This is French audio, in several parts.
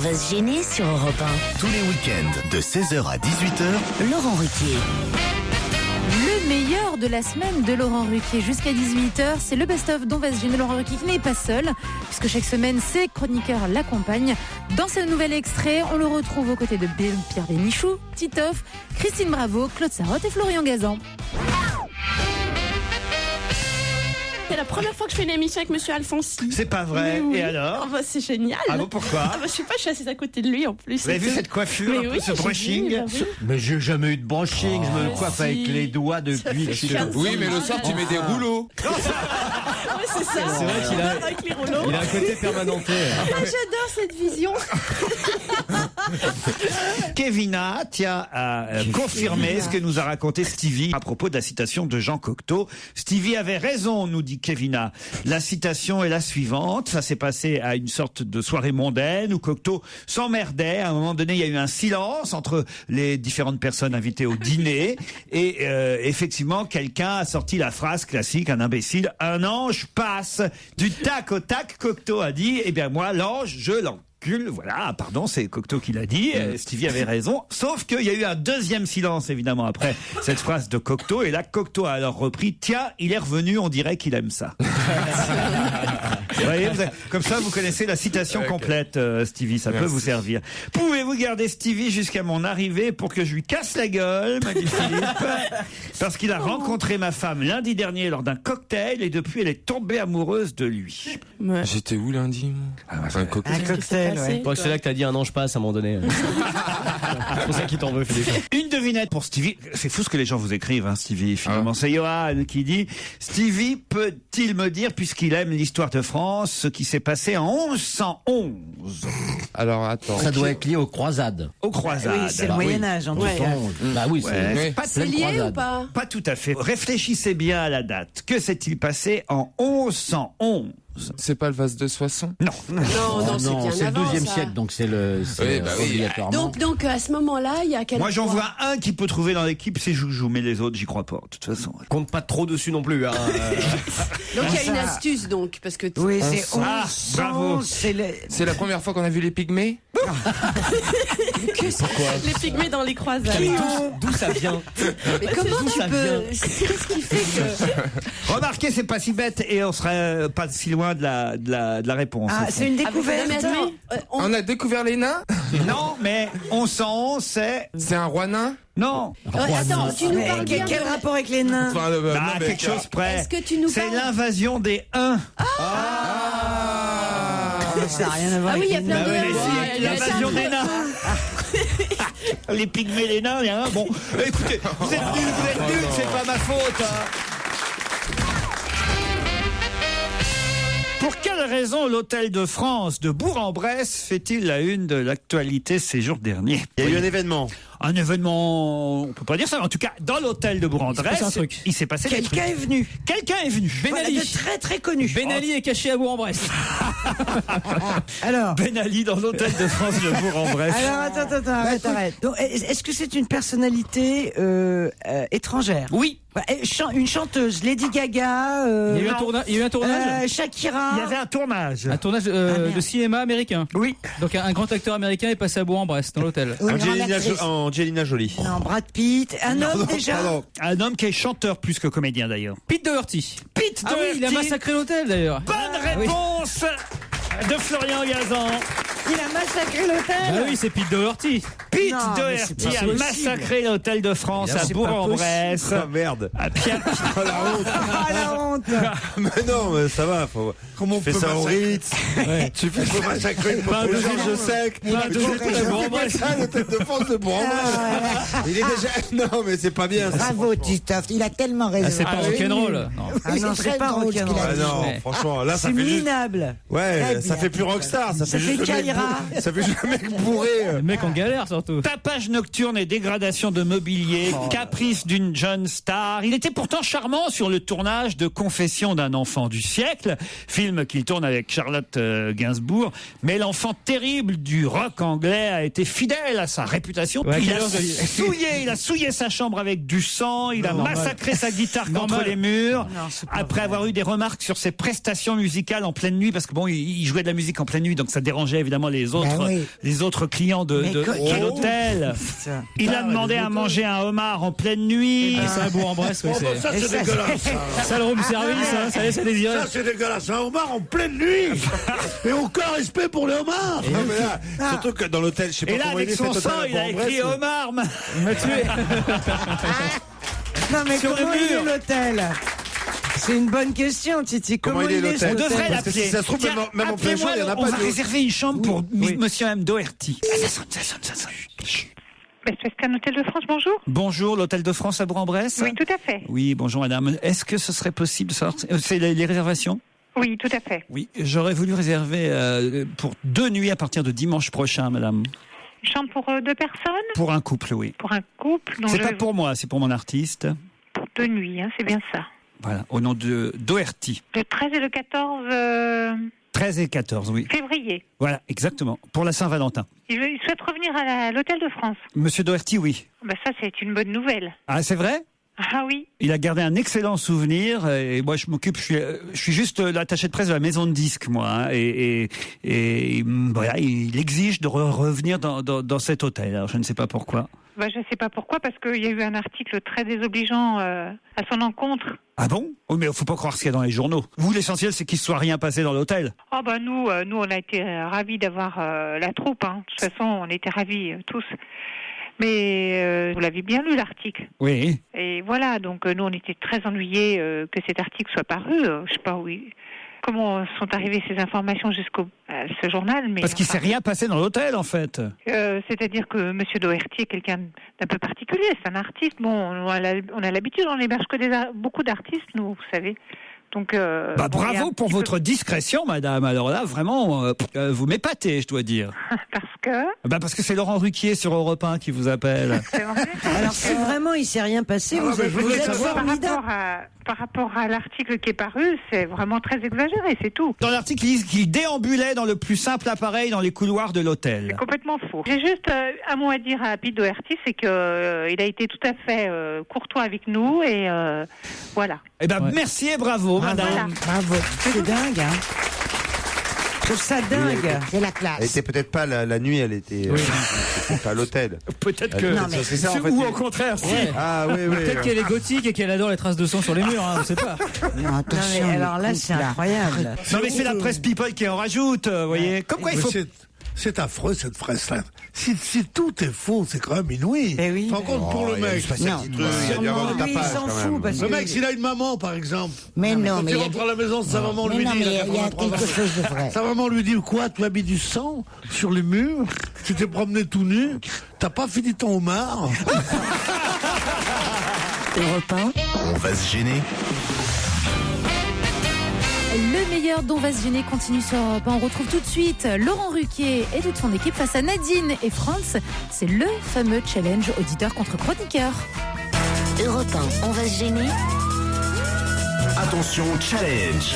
va se gêner sur Europe 1. Tous les week-ends de 16h à 18h, Laurent Ruquier. Le meilleur de la semaine de Laurent Ruquier jusqu'à 18h, c'est le best-of dont va se gêner Laurent Ruquier qui n'est pas seul, puisque chaque semaine, ses chroniqueurs l'accompagnent. Dans ce nouvel extrait, on le retrouve aux côtés de Pierre Bénichou, Titoff, Christine Bravo, Claude Sarraute et Florian Gazan. C'est la première fois que je fais une émission avec Monsieur Alfonsi. C'est pas vrai. Oui. Et alors? Ah bah, c'est génial. Ah bon, pourquoi? Je sais pas, je suis assise à côté de lui en plus. Vous avez vu cette coiffure, Mais un oui, peu, ce j'ai brushing? vu, oui. Mais j'ai jamais eu de brushing, je me le coiffe si. avec les doigts depuis que je suis... 15 Oui, ans. mais le soir, tu mets des rouleaux. Ah ouais, c'est ça. C'est vrai qu'il a- Avec les rouleaux. Il a un côté permanenté. Ah, j'adore cette vision. Kevina tient à confirmer ce que nous a raconté Stevie à propos de la citation de Jean Cocteau. Stevie avait raison, nous dit Kevina. La citation est la suivante. Ça s'est passé à une sorte de soirée mondaine où Cocteau s'emmerdait. À un moment donné, il y a eu un silence entre les différentes personnes invitées au dîner. Et effectivement, quelqu'un a sorti la phrase classique, un imbécile, un ange passe. Du tac au tac, Cocteau a dit, eh bien moi, l'ange, je l'encule. Voilà, pardon, c'est Cocteau qui l'a dit. Stevie avait raison. Sauf qu'il y a eu un deuxième silence, évidemment, après cette phrase de Cocteau. Et là, Cocteau a alors repris, tiens, il est revenu, on dirait qu'il aime ça. Vous voyez, comme ça, vous connaissez la citation complète, Stevie. Ça peut vous servir. Pouvez-vous garder Stevie jusqu'à mon arrivée pour que je lui casse la gueule, m'a dit Philippe. Parce qu'il a rencontré ma femme lundi dernier lors d'un cocktail et depuis, elle est tombée amoureuse de lui. J'étais où lundi, moi? Un cocktail. Un cocktail, ouais. Bon, c'est là que t'as dit un ange passe à un moment donné. C'est pour ça qu'il t'en veut, Philippe. Une devinette pour Stevie. C'est fou ce que les gens vous écrivent, hein, Stevie. Finalement, c'est Johan qui dit Stevie peut-il me dire, puisqu'il aime l'histoire de France, ce qui s'est passé en 1111 Alors, attends. Ça doit être lié aux croisades. aux croisades. Oui, c'est le Alors, Moyen-Âge, en tout Ouais. cas. Bah oui, Ouais. c'est... Pas, C'est Pleine lié croisade. ou pas? pas tout à fait. Réfléchissez bien à la date. Que s'est-il passé en 1111? C'est pas le vase de Soissons? Non. Non, c'est bien c'est le avant, 12e ça. siècle, donc c'est Oui, bah oui. obligatoirement. Donc à ce moment-là, il y a quel Moi, j'en point? vois un qui peut trouver dans l'équipe, c'est Joujou, mais les autres, j'y crois pas. De toute façon. Compte pas trop dessus non plus. Hein. Donc il y a une astuce, donc, parce que Oui, c'est Ah, 1100, bravo. c'est C'est la première fois qu'on a vu les pygmées? les pygmées dans les croisades. D'où ça vient? Mais comment D'où tu ça peux vient Qu'est-ce qui fait que Remarquez, c'est pas si bête et on serait pas si loin de la réponse. Ah, au fond. c'est une Ah, mais découverte. attends, On a découvert les nains? Non, mais 1111, c'est... C'est un roi nain? Non. attends, tu nous Mais parles bien quel de- rapport avec les nains? Enfin, Bah, non, mais- quelque chose près. Est-ce que tu nous C'est parles l'invasion des Huns. Ça n'a rien à voir Ah oui, il y a avec les plein nains. de... Bah oui, mais si, Ouais, l'invasion des nains. Les pygmées, les nains, les nains. Bon, écoutez, vous êtes nuls, c'est pas ma faute. Hein. Pour quelle raison l'hôtel de France de Bourg-en-Bresse fait-il la une de l'actualité ces jours derniers? Il y a eu un événement. Un événement, on peut pas dire ça, mais en tout cas, dans l'hôtel de Bourg-en-Bresse, un truc. il s'est passé des Quelqu'un trucs. est venu. Quelqu'un est venu. Ben Voilà, Ali. de très très connu. Ben Ali est caché à Bourg-en-Bresse. Alors, Ben Ali dans l'hôtel de France de Bourg-en-Bresse. attends, arrête. Donc, est-ce que c'est une personnalité étrangère? Oui. Une chanteuse, Lady Gaga, Il y a eu un tournage. Shakira. Il y avait un tournage. Un tournage merde. de cinéma américain. Oui. Donc un grand acteur américain est passé à Bourg-en-Bresse dans l'hôtel. Ou une grande actrice. Angelina Jolie. Non, Brad Pitt. Un homme déjà. Un homme qui est chanteur plus que comédien d'ailleurs. Pete Doherty. Pete Ah oui, il a Doherty. massacré l'hôtel d'ailleurs. Bonne réponse de Florian Gazan. Il a massacré l'hôtel. Bah oui, c'est Pete Doherty. Pete Non, mais c'est Doherty pas a possible. massacré l'hôtel de France à C'est pas Bourg-en-Bresse. merde. À Pierre. Ah la honte. Mais non, mais ça va. Comment on Fais peut ça au massacrer? Ritz. Tu fais pas massacrer une Pas de Georges Sec. Pas de hôtel à Bourg-en-Bresse. Ça, le tête de France de Bourg-en-Bresse. Il est déjà. Non, mais c'est pas bien. ça. Bravo, Titoff. Il a tellement raison. Ah, c'est pas rock'n'roll. Non. Ah non, c'est pas rock'n'roll. Ah non, Ouais. franchement, là, ça C'est fait juste. minable. Ouais, Très ça bien. fait plus rockstar. Ça Ça fait juste fait le mec Kaira. bourré. Ça fait juste le mec bourré. Le mec en galère surtout. surtout. Tapage nocturne et dégradation de mobilier, caprice d'une jeune star. Il était pourtant charmant sur le tournage de Confession d'un enfant du siècle, film qu'il tourne avec Charlotte Gainsbourg. Mais l'enfant terrible du rock anglais a été fidèle à sa réputation. Ouais, Il a souillé sa chambre avec du sang, il a massacré sa guitare contre les murs. Non, c'est pas Après vrai. avoir eu des remarques sur ses prestations musicales en pleine nuit, parce que bon, il jouait de la musique en pleine nuit, donc ça dérangeait évidemment les autres clients de l'hôtel. Ça. Il a demandé à manger un homard en pleine nuit. Et ça, à Bourg-en-Bresse, oui, c'est. Ça, c'est dégueulasse. Ça, le room service, hein, ça laisse à désirer. Ça, c'est dégueulasse. Un homard en pleine nuit. Et aucun respect pour les homards. Non, mais là, surtout que dans l'hôtel, je sais pas Et là, comment avec il est, son cet sang, hôtel à il a écrit Bourg-en-Bresse. homard. Il m'a tué. Non, mais Sur le comment il mur. est l'hôtel? C'est une bonne question, Titi. Comment il est, l'hôtel cet On devrait Parce que si l'appeler. ça se trouve, Tiens, même en plein jour, il y en a on pas va de- réserver une chambre pour Monsieur et Mme Doherty. Ça sonne. Best Western Hôtel de France, bonjour. Bonjour, l'hôtel de France à Bourg-en-Bresse. Oui, tout à fait. Oui, bonjour madame. Est-ce que ce serait possible de savoir... C'est les réservations? Oui, tout à fait. Oui, j'aurais voulu réserver pour 2 nuits à partir de dimanche prochain, madame. Une chambre pour 2 personnes, Pour un couple, oui. pour un couple. Donc C'est pas pour moi, c'est pour mon artiste. pour 2 nuits, hein, c'est bien ça. Voilà, au nom de Doherty. Le 13 et le 14 13 et 14, oui. février. Voilà, exactement. Pour la Saint-Valentin. Il souhaite revenir à l'Hôtel de France. Monsieur Doherty, oui. Ben ça, c'est une bonne nouvelle. Ah, c'est vrai? Ah oui. Il a gardé un excellent souvenir et moi je m'occupe, je suis juste l'attaché de presse de la maison de disques moi hein, et voilà, il exige de revenir dans cet hôtel. Alors je ne sais pas pourquoi. Ben, je ne sais pas pourquoi, parce qu'il y a eu un article très désobligeant à son encontre. Ah bon? Oh, mais faut pas croire ce qu'il y a dans les journaux. Vous, l'essentiel c'est qu'il ne soit rien passé dans l'hôtel. Oh ben nous on a été ravis d'avoir la troupe. Hein. De toute façon, on était ravis tous. Mais vous l'avez bien lu l'article. Oui. Et voilà, donc nous on était très ennuyés que cet article soit paru. Je sais pas comment sont arrivées ces informations jusqu'au ce journal, mais Parce qu'il s'est rien passé dans l'hôtel en fait. c'est-à-dire que Monsieur Doherty est quelqu'un d'un peu particulier. C'est un artiste. Bon, on a l'habitude, on n'héberge que beaucoup d'artistes, nous, vous savez. Donc Bah, bon, il y a bravo un pour petit votre discrétion, madame. Alors là, vraiment, vous m'épatez, je dois dire. peu... parce que Bah, parce que c'est Laurent Ruquier sur Europe 1 qui vous appelle. c'est vrai. Alors, si vraiment il s'est rien passé, vous êtes formidable. Par rapport à l'article qui est paru, c'est vraiment très exagéré, c'est tout. Dans l'article, il dit qu'il déambulait dans le plus simple appareil dans les couloirs de l'hôtel. C'est complètement faux. J'ai juste un mot à dire à Pete Doherty, c'est qu'il a été tout à fait courtois avec nous et voilà. Eh ben, merci et bravo, madame. Voilà. Bravo. C'est dingue, hein. Je trouve ça dingue. C'est la Elle classe. était peut-être pas la nuit, elle était pas à l'hôtel. Peut-être que. Non, mais c'est ça, en fait. Ou au contraire, si. Ouais. Ah oui, oui. Peut-être qu'elle est gothique et qu'elle adore les traces de sang sur les murs, hein, on sait pas. Non, attention, mais alors là, c'est incroyable. Non, mais c'est la presse people qui en rajoute, vous voyez. Comme quoi il faut. C'est affreux cette phrase-là. Si tout est faux, c'est quand même inouï. Eh oui. Par contre, pour le mec, Il y a dû avoir du Lui, il tapage, s'en quand fout même. parce le que mec, s'il a une maman, par exemple, Mais non, quand mais il il y a rentre à la maison, sa maman Mais lui non, dit, mais il a il y a 83 quelque ans. chose de vrai. Sa maman lui dit quoi? Tu as mis du sang sur les murs? Tu t'es promené tout nu? T'as pas fini ton homard? Europe 1, On va se gêner. Le meilleur dont va se gêner continue sur Europe 1. On retrouve tout de suite Laurent Ruquier et toute son équipe face à Nadine et France. C'est le fameux challenge auditeur contre chroniqueur. Europe 1, on va se gêner. Attention, challenge.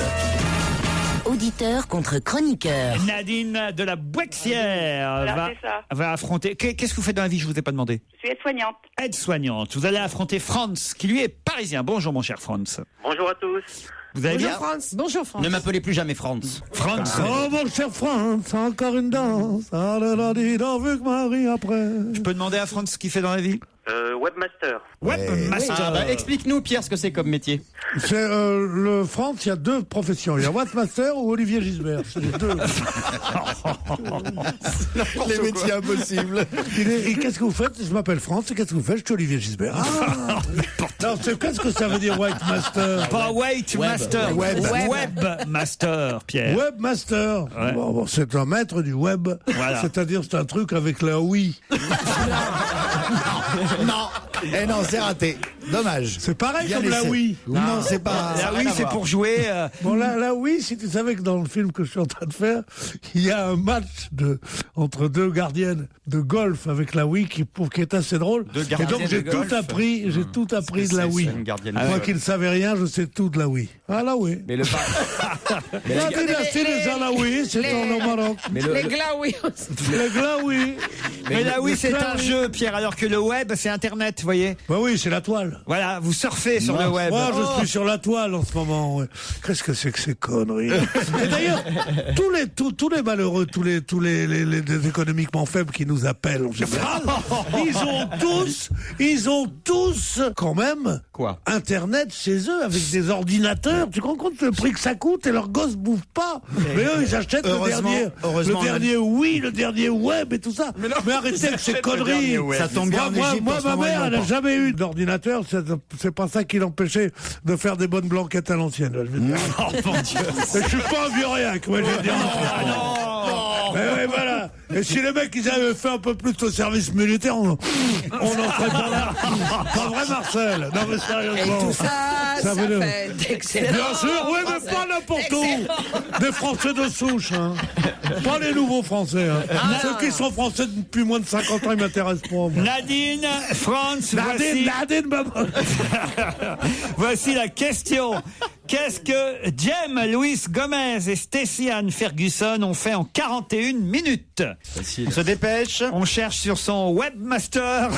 Auditeur contre chroniqueur. Nadine de la Boixière Voilà, c'est ça. va affronter. Qu'est-ce que vous faites dans la vie? Je vous ai pas demandé. Je suis aide-soignante. Aide-soignante. Vous allez affronter Franz, qui lui est parisien. Bonjour, mon cher Franz. Bonjour à tous. Vous allez bien? Bonjour France. Ne m'appelez plus jamais Franz. Franz. Oh mon cher Franz, encore une danse. Ah là là, dis donc, vu que Marie après. Je peux demander à Franz ce qu'il fait dans la vie? Webmaster. Webmaster. Ah bah, explique-nous, Pierre, ce que c'est comme métier. C'est le France, il y a deux professions. Il y a Webmaster ou Olivier Gisbert. C'est les deux. Les métiers impossibles. Et qu'est-ce que vous faites? Je m'appelle France. Et qu'est-ce que vous faites? Je suis Olivier Gisbert. Ah non, qu'est-ce que ça veut dire Webmaster? Pas Webmaster. Webmaster, Pierre. Webmaster. Ouais. Bon, c'est un maître du web. Voilà. C'est-à-dire, c'est un truc avec la oui. Non. Eh non, c'est raté. Dommage. C'est pareil Bien comme la laissé. Wii. Non, c'est pas. La Wii, c'est pour jouer. Bon, la Wii, si tu savais que dans le film que je suis en train de faire, il y a un match entre deux gardiennes de golf avec la Wii qui est assez drôle. Et donc j'ai tout appris de la Wii. Moi qui ne savais rien, je sais tout de la Wii. Ah la Wii. Mais le La dynastie des Alaouis, c'est au Maroc. Les glaouis. Les Glaouis. Mais la Wii, c'est un jeu, Pierre, alors que le web, c'est Internet, vous voyez. Bah oui, c'est la toile. Voilà, vous surfez sur le web. Moi, je suis sur la toile en ce moment. Ouais. Qu'est-ce que c'est que ces conneries? Et d'ailleurs, tous les malheureux, tous les économiquement faibles qui nous appellent en général, ils ont tous quand même Quoi Internet chez eux avec des ordinateurs. Tu te rends compte le prix que ça coûte et leurs gosses bouffent pas. Mais eux, ils achètent le dernier oui, le dernier web et tout ça. Mais arrêtez avec ces conneries. Ça tombe bien en Égypte. Moi, ma mère, elle n'a jamais eu d'ordinateur. C'est pas ça qui l'empêchait de faire des bonnes blanquettes à l'ancienne. Je veux dire. Oh mon Dieu. Et je suis pas un vieux rien, moi, je veux dire. Mais ouais, voilà. Et si les mecs, ils avaient fait un peu plus de service militaire, on en serait pas là. Pas vrai, Marcel? Non, mais sérieusement. Et tout ça fait d'excellents. Bien sûr, oui, mais pas n'importe où. Des Français de souche, hein. Pas les nouveaux Français, hein. Ceux qui sont Français depuis moins de 50 ans, ils m'intéressent pas. Moi. Nadine, France, Nadine, maman. Voici la question. Qu'est-ce que Jem, Louis Gomez et Stacey Ann Ferguson ont fait en 41 minutes? On se dépêche. On cherche sur son webmaster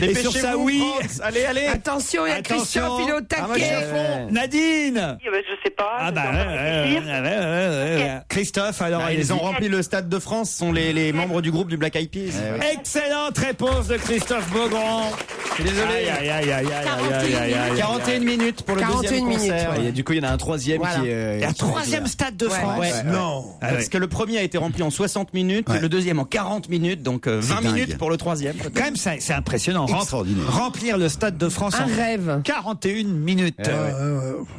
et sur sa Wii. Allez. Attention, il y a Christophe, il est au taquet. Nadine. Je sais pas. Ah bah ouais. Christophe, alors Ils ont rempli le Stade de France, sont les membres du groupe du Black Eyed Peas. excellente réponse de Christophe Beaugrand. Désolé. Aïe. 41 minutes pour le 41 deuxième minutes, concert. ouais. Et du coup, il y en a un troisième qui est... Il y a un troisième Stade de France. Ouais. Non. Parce que le premier a été rempli en 60 minutes, le deuxième en 40 minutes, donc 20 minutes pour le troisième. Quand même, c'est impressionnant. Extraordinaire. Remplir le Stade de France Un en rêve. 41 minutes.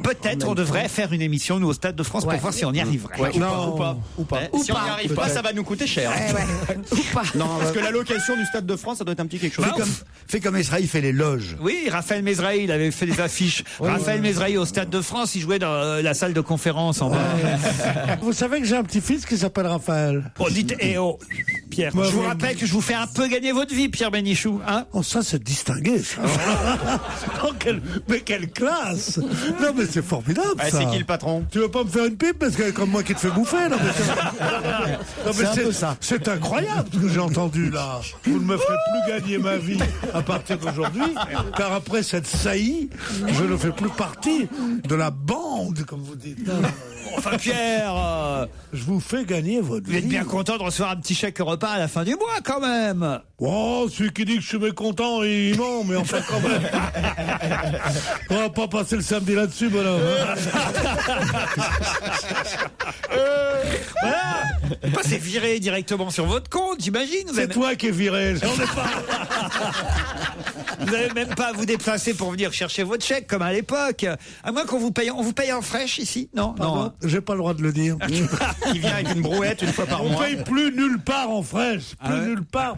Peut-être on devrait faire une émission, nous, au Stade de France, pour voir si on y arriverait. Ou pas. Si on n'y arrive pas, ça va nous coûter cher. Ou pas. Non, parce que la location du Stade de France, ça doit être un petit quelque chose. Fais comme Israël, il fait les loges. Oui, Raphaël Mesrahi, il avait fait des affiches. Raphaël Mesrahi au Stade de France, il jouait dans la salle de conférence en bas. Vous savez que j'ai un petit-fils qui s'appelle Raphaël. Oh, dites, Pierre, je vous rappelle que je vous fais un peu gagner votre vie, Pierre Bénichou. Hein? Oh, ça, c'est distingué, ça. Oh, mais quelle classe! Non, mais c'est formidable, ça. C'est qui le patron? Tu veux pas me faire une pipe parce que comme moi qui te fais bouffer, non, mais c'est un peu ça. C'est incroyable ce que j'ai entendu, là. Vous ne me ferez plus gagner ma vie à partir d'aujourd'hui, car après cette saillie, je ne fais plus partie de la bande, comme vous dites. Enfin, Pierre, je vous fais gagner votre vie. Vous êtes bien content de recevoir un petit chèque repas à la fin du mois, quand même. Oh, celui qui dit que je suis mécontent, il ment, mais enfin, quand même. On va pas passer le samedi là-dessus, bonhomme. Voilà. C'est viré directement sur votre compte, j'imagine. C'est toi qui es viré, j'en ai pas. Vous n'avez même pas à vous déplacer pour venir chercher votre chèque, comme à l'époque. À moins qu'on vous paye, on vous paye en fraîche ici? Non, non. J'ai pas le droit de le dire. Qui vient avec une brouette une fois par mois. On paye plus nulle part en fraîche. Nulle part.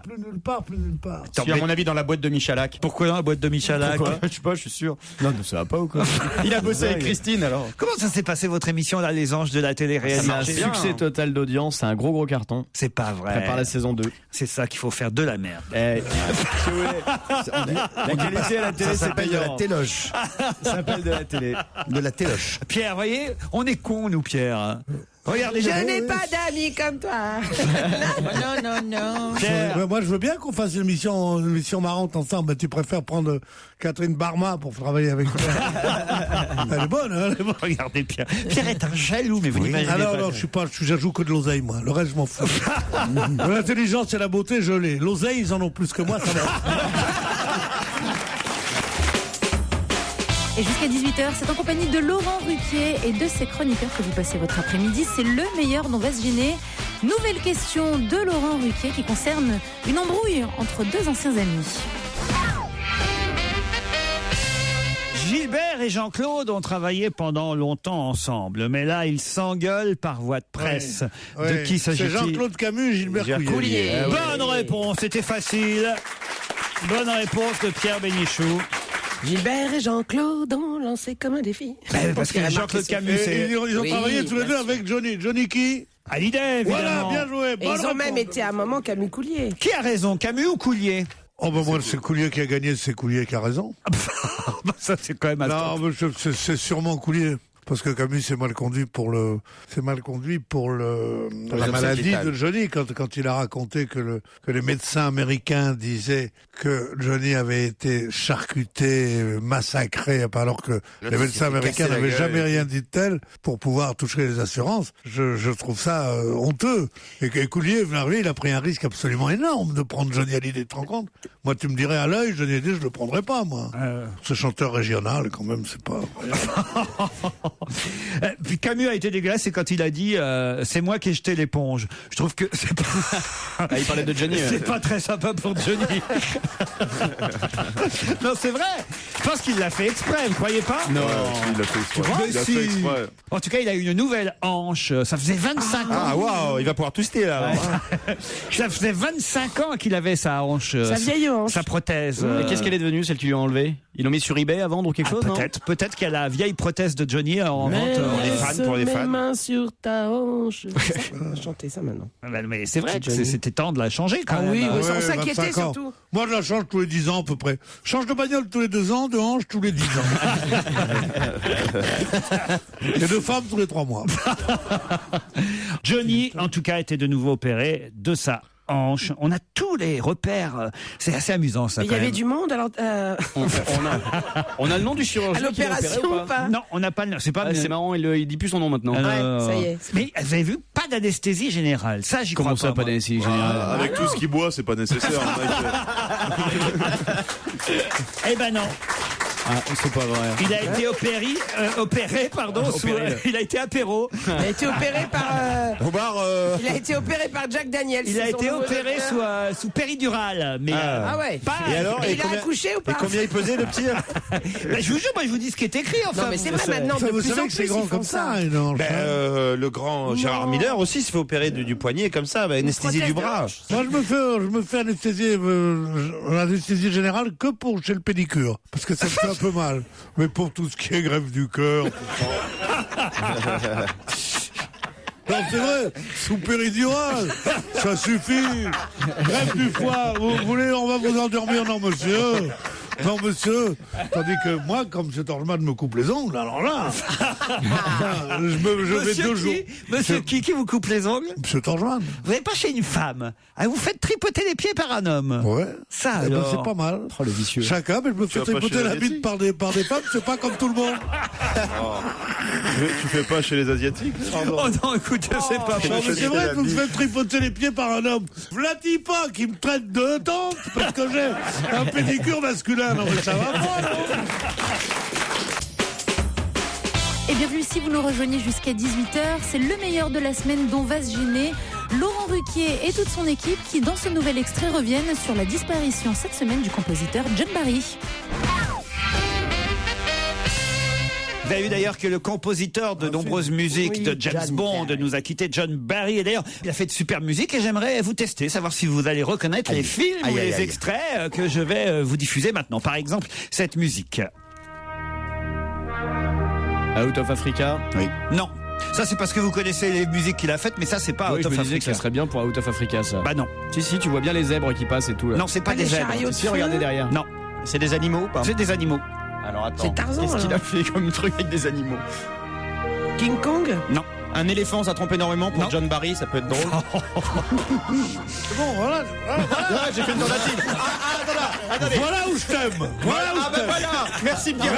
C'est à mon avis dans la boîte de Michalak. Pourquoi dans la boîte de Michalak? Je sais pas, je suis sûr. Non, ça va pas ou quoi? Il a bossé avec Christine alors. Comment ça s'est passé votre émission là, Les Anges de la télé-réalité? C'est un succès total d'audience, c'est un gros carton. C'est pas vrai. Prépare la saison 2. C'est ça qu'il faut faire, de la merde. Si vous voulez. La qualité à la télé, c'est payant. La téloche. Ça s'appelle de la télé. De la téloche. Pierre, voyez, on est cons, nous, Pierre. Regardez. Je n'ai pas d'amis comme toi. Non. Pierre. Moi, je veux bien qu'on fasse une mission marrante ensemble. Mais tu préfères prendre Catherine Barma pour travailler avec toi. Elle est bonne, hein? Regardez, Pierre. Pierre est un jaloux, mais vous n'imaginez pas. Non, je joue que de l'oseille, moi. Le reste, je m'en fous. L'intelligence et la beauté, je l'ai. L'oseille, ils en ont plus que moi, ça va. Et jusqu'à 18h, c'est en compagnie de Laurent Ruquier et de ses chroniqueurs que vous passez votre après-midi. C'est le meilleur dont va se gêner. Nouvelle question de Laurent Ruquier qui concerne une embrouille entre deux anciens amis. Gilbert et Jean-Claude ont travaillé pendant longtemps ensemble, mais là, ils s'engueulent par voie de presse. Ouais. De qui s'agit-il? C'est Jean-Claude Camus et Gilbert Couillet. Bonne réponse, c'était facile. Bonne réponse de Pierre Bénichou. Gilbert et Jean-Claude ont lancé comme un défi. Parce que Jean-Claude Camus, Et ils ont Oui, travaillé tous les deux bien avec Johnny. Johnny qui? Hallyday, évidemment. Voilà, bien joué. Et bonne ils ont même réponse. été à un moment Camus Coulier. Qui a raison, Camus ou Coulier? Oh ben moi, c'est Coulier qui a gagné, c'est Coulier qui a raison. Ça, c'est quand même Non, mais c'est sûrement Coulier. Parce que Camus c'est mal conduit pour la maladie de Johnny quand il a raconté que les médecins américains disaient que Johnny avait été charcuté, massacré, alors que les médecins américains n'avaient jamais rien dit de tel pour pouvoir toucher les assurances. Je trouve ça honteux. Et Coulier, il a pris un risque absolument énorme de prendre Johnny Hallyday, tu te rends compte? Moi, tu me dirais à l'œil, Johnny Hallyday, je le prendrais pas, moi. Ce chanteur régional, quand même, c'est pas... Puis Camus a été dégueulasse, c'est quand il a dit c'est moi qui ai jeté l'éponge. Je trouve que c'est pas... Il parlait de Johnny. C'est pas très sympa pour Johnny. Non, c'est vrai. Je pense qu'il l'a fait exprès, vous croyez pas? Non, il l'a fait exprès. Mais Il l'a si. fait exprès. En tout cas, il a une nouvelle hanche. Ça faisait 25 ans. Ah, waouh, il va pouvoir twister, là. Ça faisait 25 ans qu'il avait sa hanche. Sa vieille hanche. Sa prothèse. Et qu'est-ce qu'elle est devenue, celle qui lui a enlevé? Ils l'ont mis sur eBay à vendre ou quelque chose, non? Peut-être qu'il y a la vieille prothèse de Johnny en vente pour les fans. Mes mains sur ta hanche. On va chanter ça maintenant. Mais c'est vrai que Johnny. c'était temps de la changer quand Ah même. oui, Ouais, on s'inquiétait 25 ans. surtout. Moi, je la change tous les 10 ans à peu près. Change de bagnole tous les 2 ans, de hanche tous les 10 ans. Et de femme tous les 3 mois. Johnny, en tout cas, était de nouveau opéré de sa hanche. On a tous les repères. C'est assez amusant, ça. Il y quand avait même. du monde alors. On a le nom du chirurgien. À l'opération ou pas? Non, on n'a pas le. C'est pas. Ah, c'est marrant, il dit plus son nom maintenant. Ouais, ça y est. Mais vous avez vu, pas d'anesthésie générale. Ça, j'y crois Comment pas. ça, pas moi. d'anesthésie générale? Avec tout ce qu'il boit, c'est pas nécessaire. Eh ben non. Ah, c'est pas vrai. Il a été opéré, il a été apéro. Il a été opéré par. Au bar, Il a été opéré par Jack Daniels. Il c'est a son été nouveau opéré docteur. sous péridurale. Mais Ah ouais. pas. Et alors, Et il a combien- accouché ou pas? Et combien il pesait, le petit? Ben, je vous jure, moi, je vous dis ce qui est écrit. Enfin, Non mais c'est vous vrai savez. maintenant. Ça, De vous plus en savez plus que c'est grand ils font comme ça, une hanche. Le grand Gérard Miller aussi se fait opérer du poignet comme ça, anesthésie du bras. Moi, je me fais anesthésie générale que pour chez le pédicure. Parce que ça me fait un peu mal. Mais pour tout ce qui est greffe du cœur, tout ça. Non, c'est vrai, sous péridurale, ça suffit. Greffe du foie, vous voulez, on va vous endormir, non monsieur. Non monsieur. Tandis que moi, comme cet Orgeman me coupe les ongles, alors là, je vais 2 jours. Monsieur qui vous coupe les ongles? Monsieur Orgeman. Vous n'allez pas chez une femme. Ah, vous faites tripoter les pieds par un homme. Ouais. Ça, Eh ben, alors. c'est pas mal. Oh, le vicieux. Chacun, mais je me fais vas pas tripoter chez la l'Asiatique bite par des femmes, c'est pas comme tout le monde. Tu fais pas chez les Asiatiques? Oh non, écoute, c'est pas Non, mais c'est vrai que vous me faites tripoter les pieds par un homme. Vladi pas qui me traite de tante parce que j'ai un pédicure masculin. Non, mais ça va pas, non? Et bienvenue si vous nous rejoignez jusqu'à 18h. C'est le meilleur de la semaine dont va se gêner Laurent Ruquier et toute son équipe qui, dans ce nouvel extrait, reviennent sur la disparition cette semaine du compositeur John Barry. Vous avez vu d'ailleurs que le compositeur de nombreuses musiques de James Bond nous a quitté, John Barry. Et d'ailleurs, il a fait de super musique et j'aimerais vous tester, savoir si vous allez reconnaître les films ou les extraits que je vais vous diffuser maintenant. Par exemple, cette musique. Out of Africa. Oui. Non. Ça, c'est parce que vous connaissez les musiques qu'il a faites, mais ça, c'est pas Oui, Out je of me disais que Africa. ça serait bien pour Out of Africa, ça. Bah non. Si, tu vois bien les zèbres qui passent et tout. Là. Non, c'est pas des les zèbres. chariots de Si, regardez feu. derrière. Non, C'est des animaux ou pas? c'est des animaux. Alors attends. C'est Tarzan, Qu'est-ce qu'il a alors. fait comme truc avec des animaux? King Kong. Non. Un éléphant, ça trompe énormément pour Non. John Barry, ça peut être drôle. Bon, voilà. J'ai fait une tentative. Attendez. Voilà où je t'aime. Voilà où je t'aime. Voilà. Merci Pierre.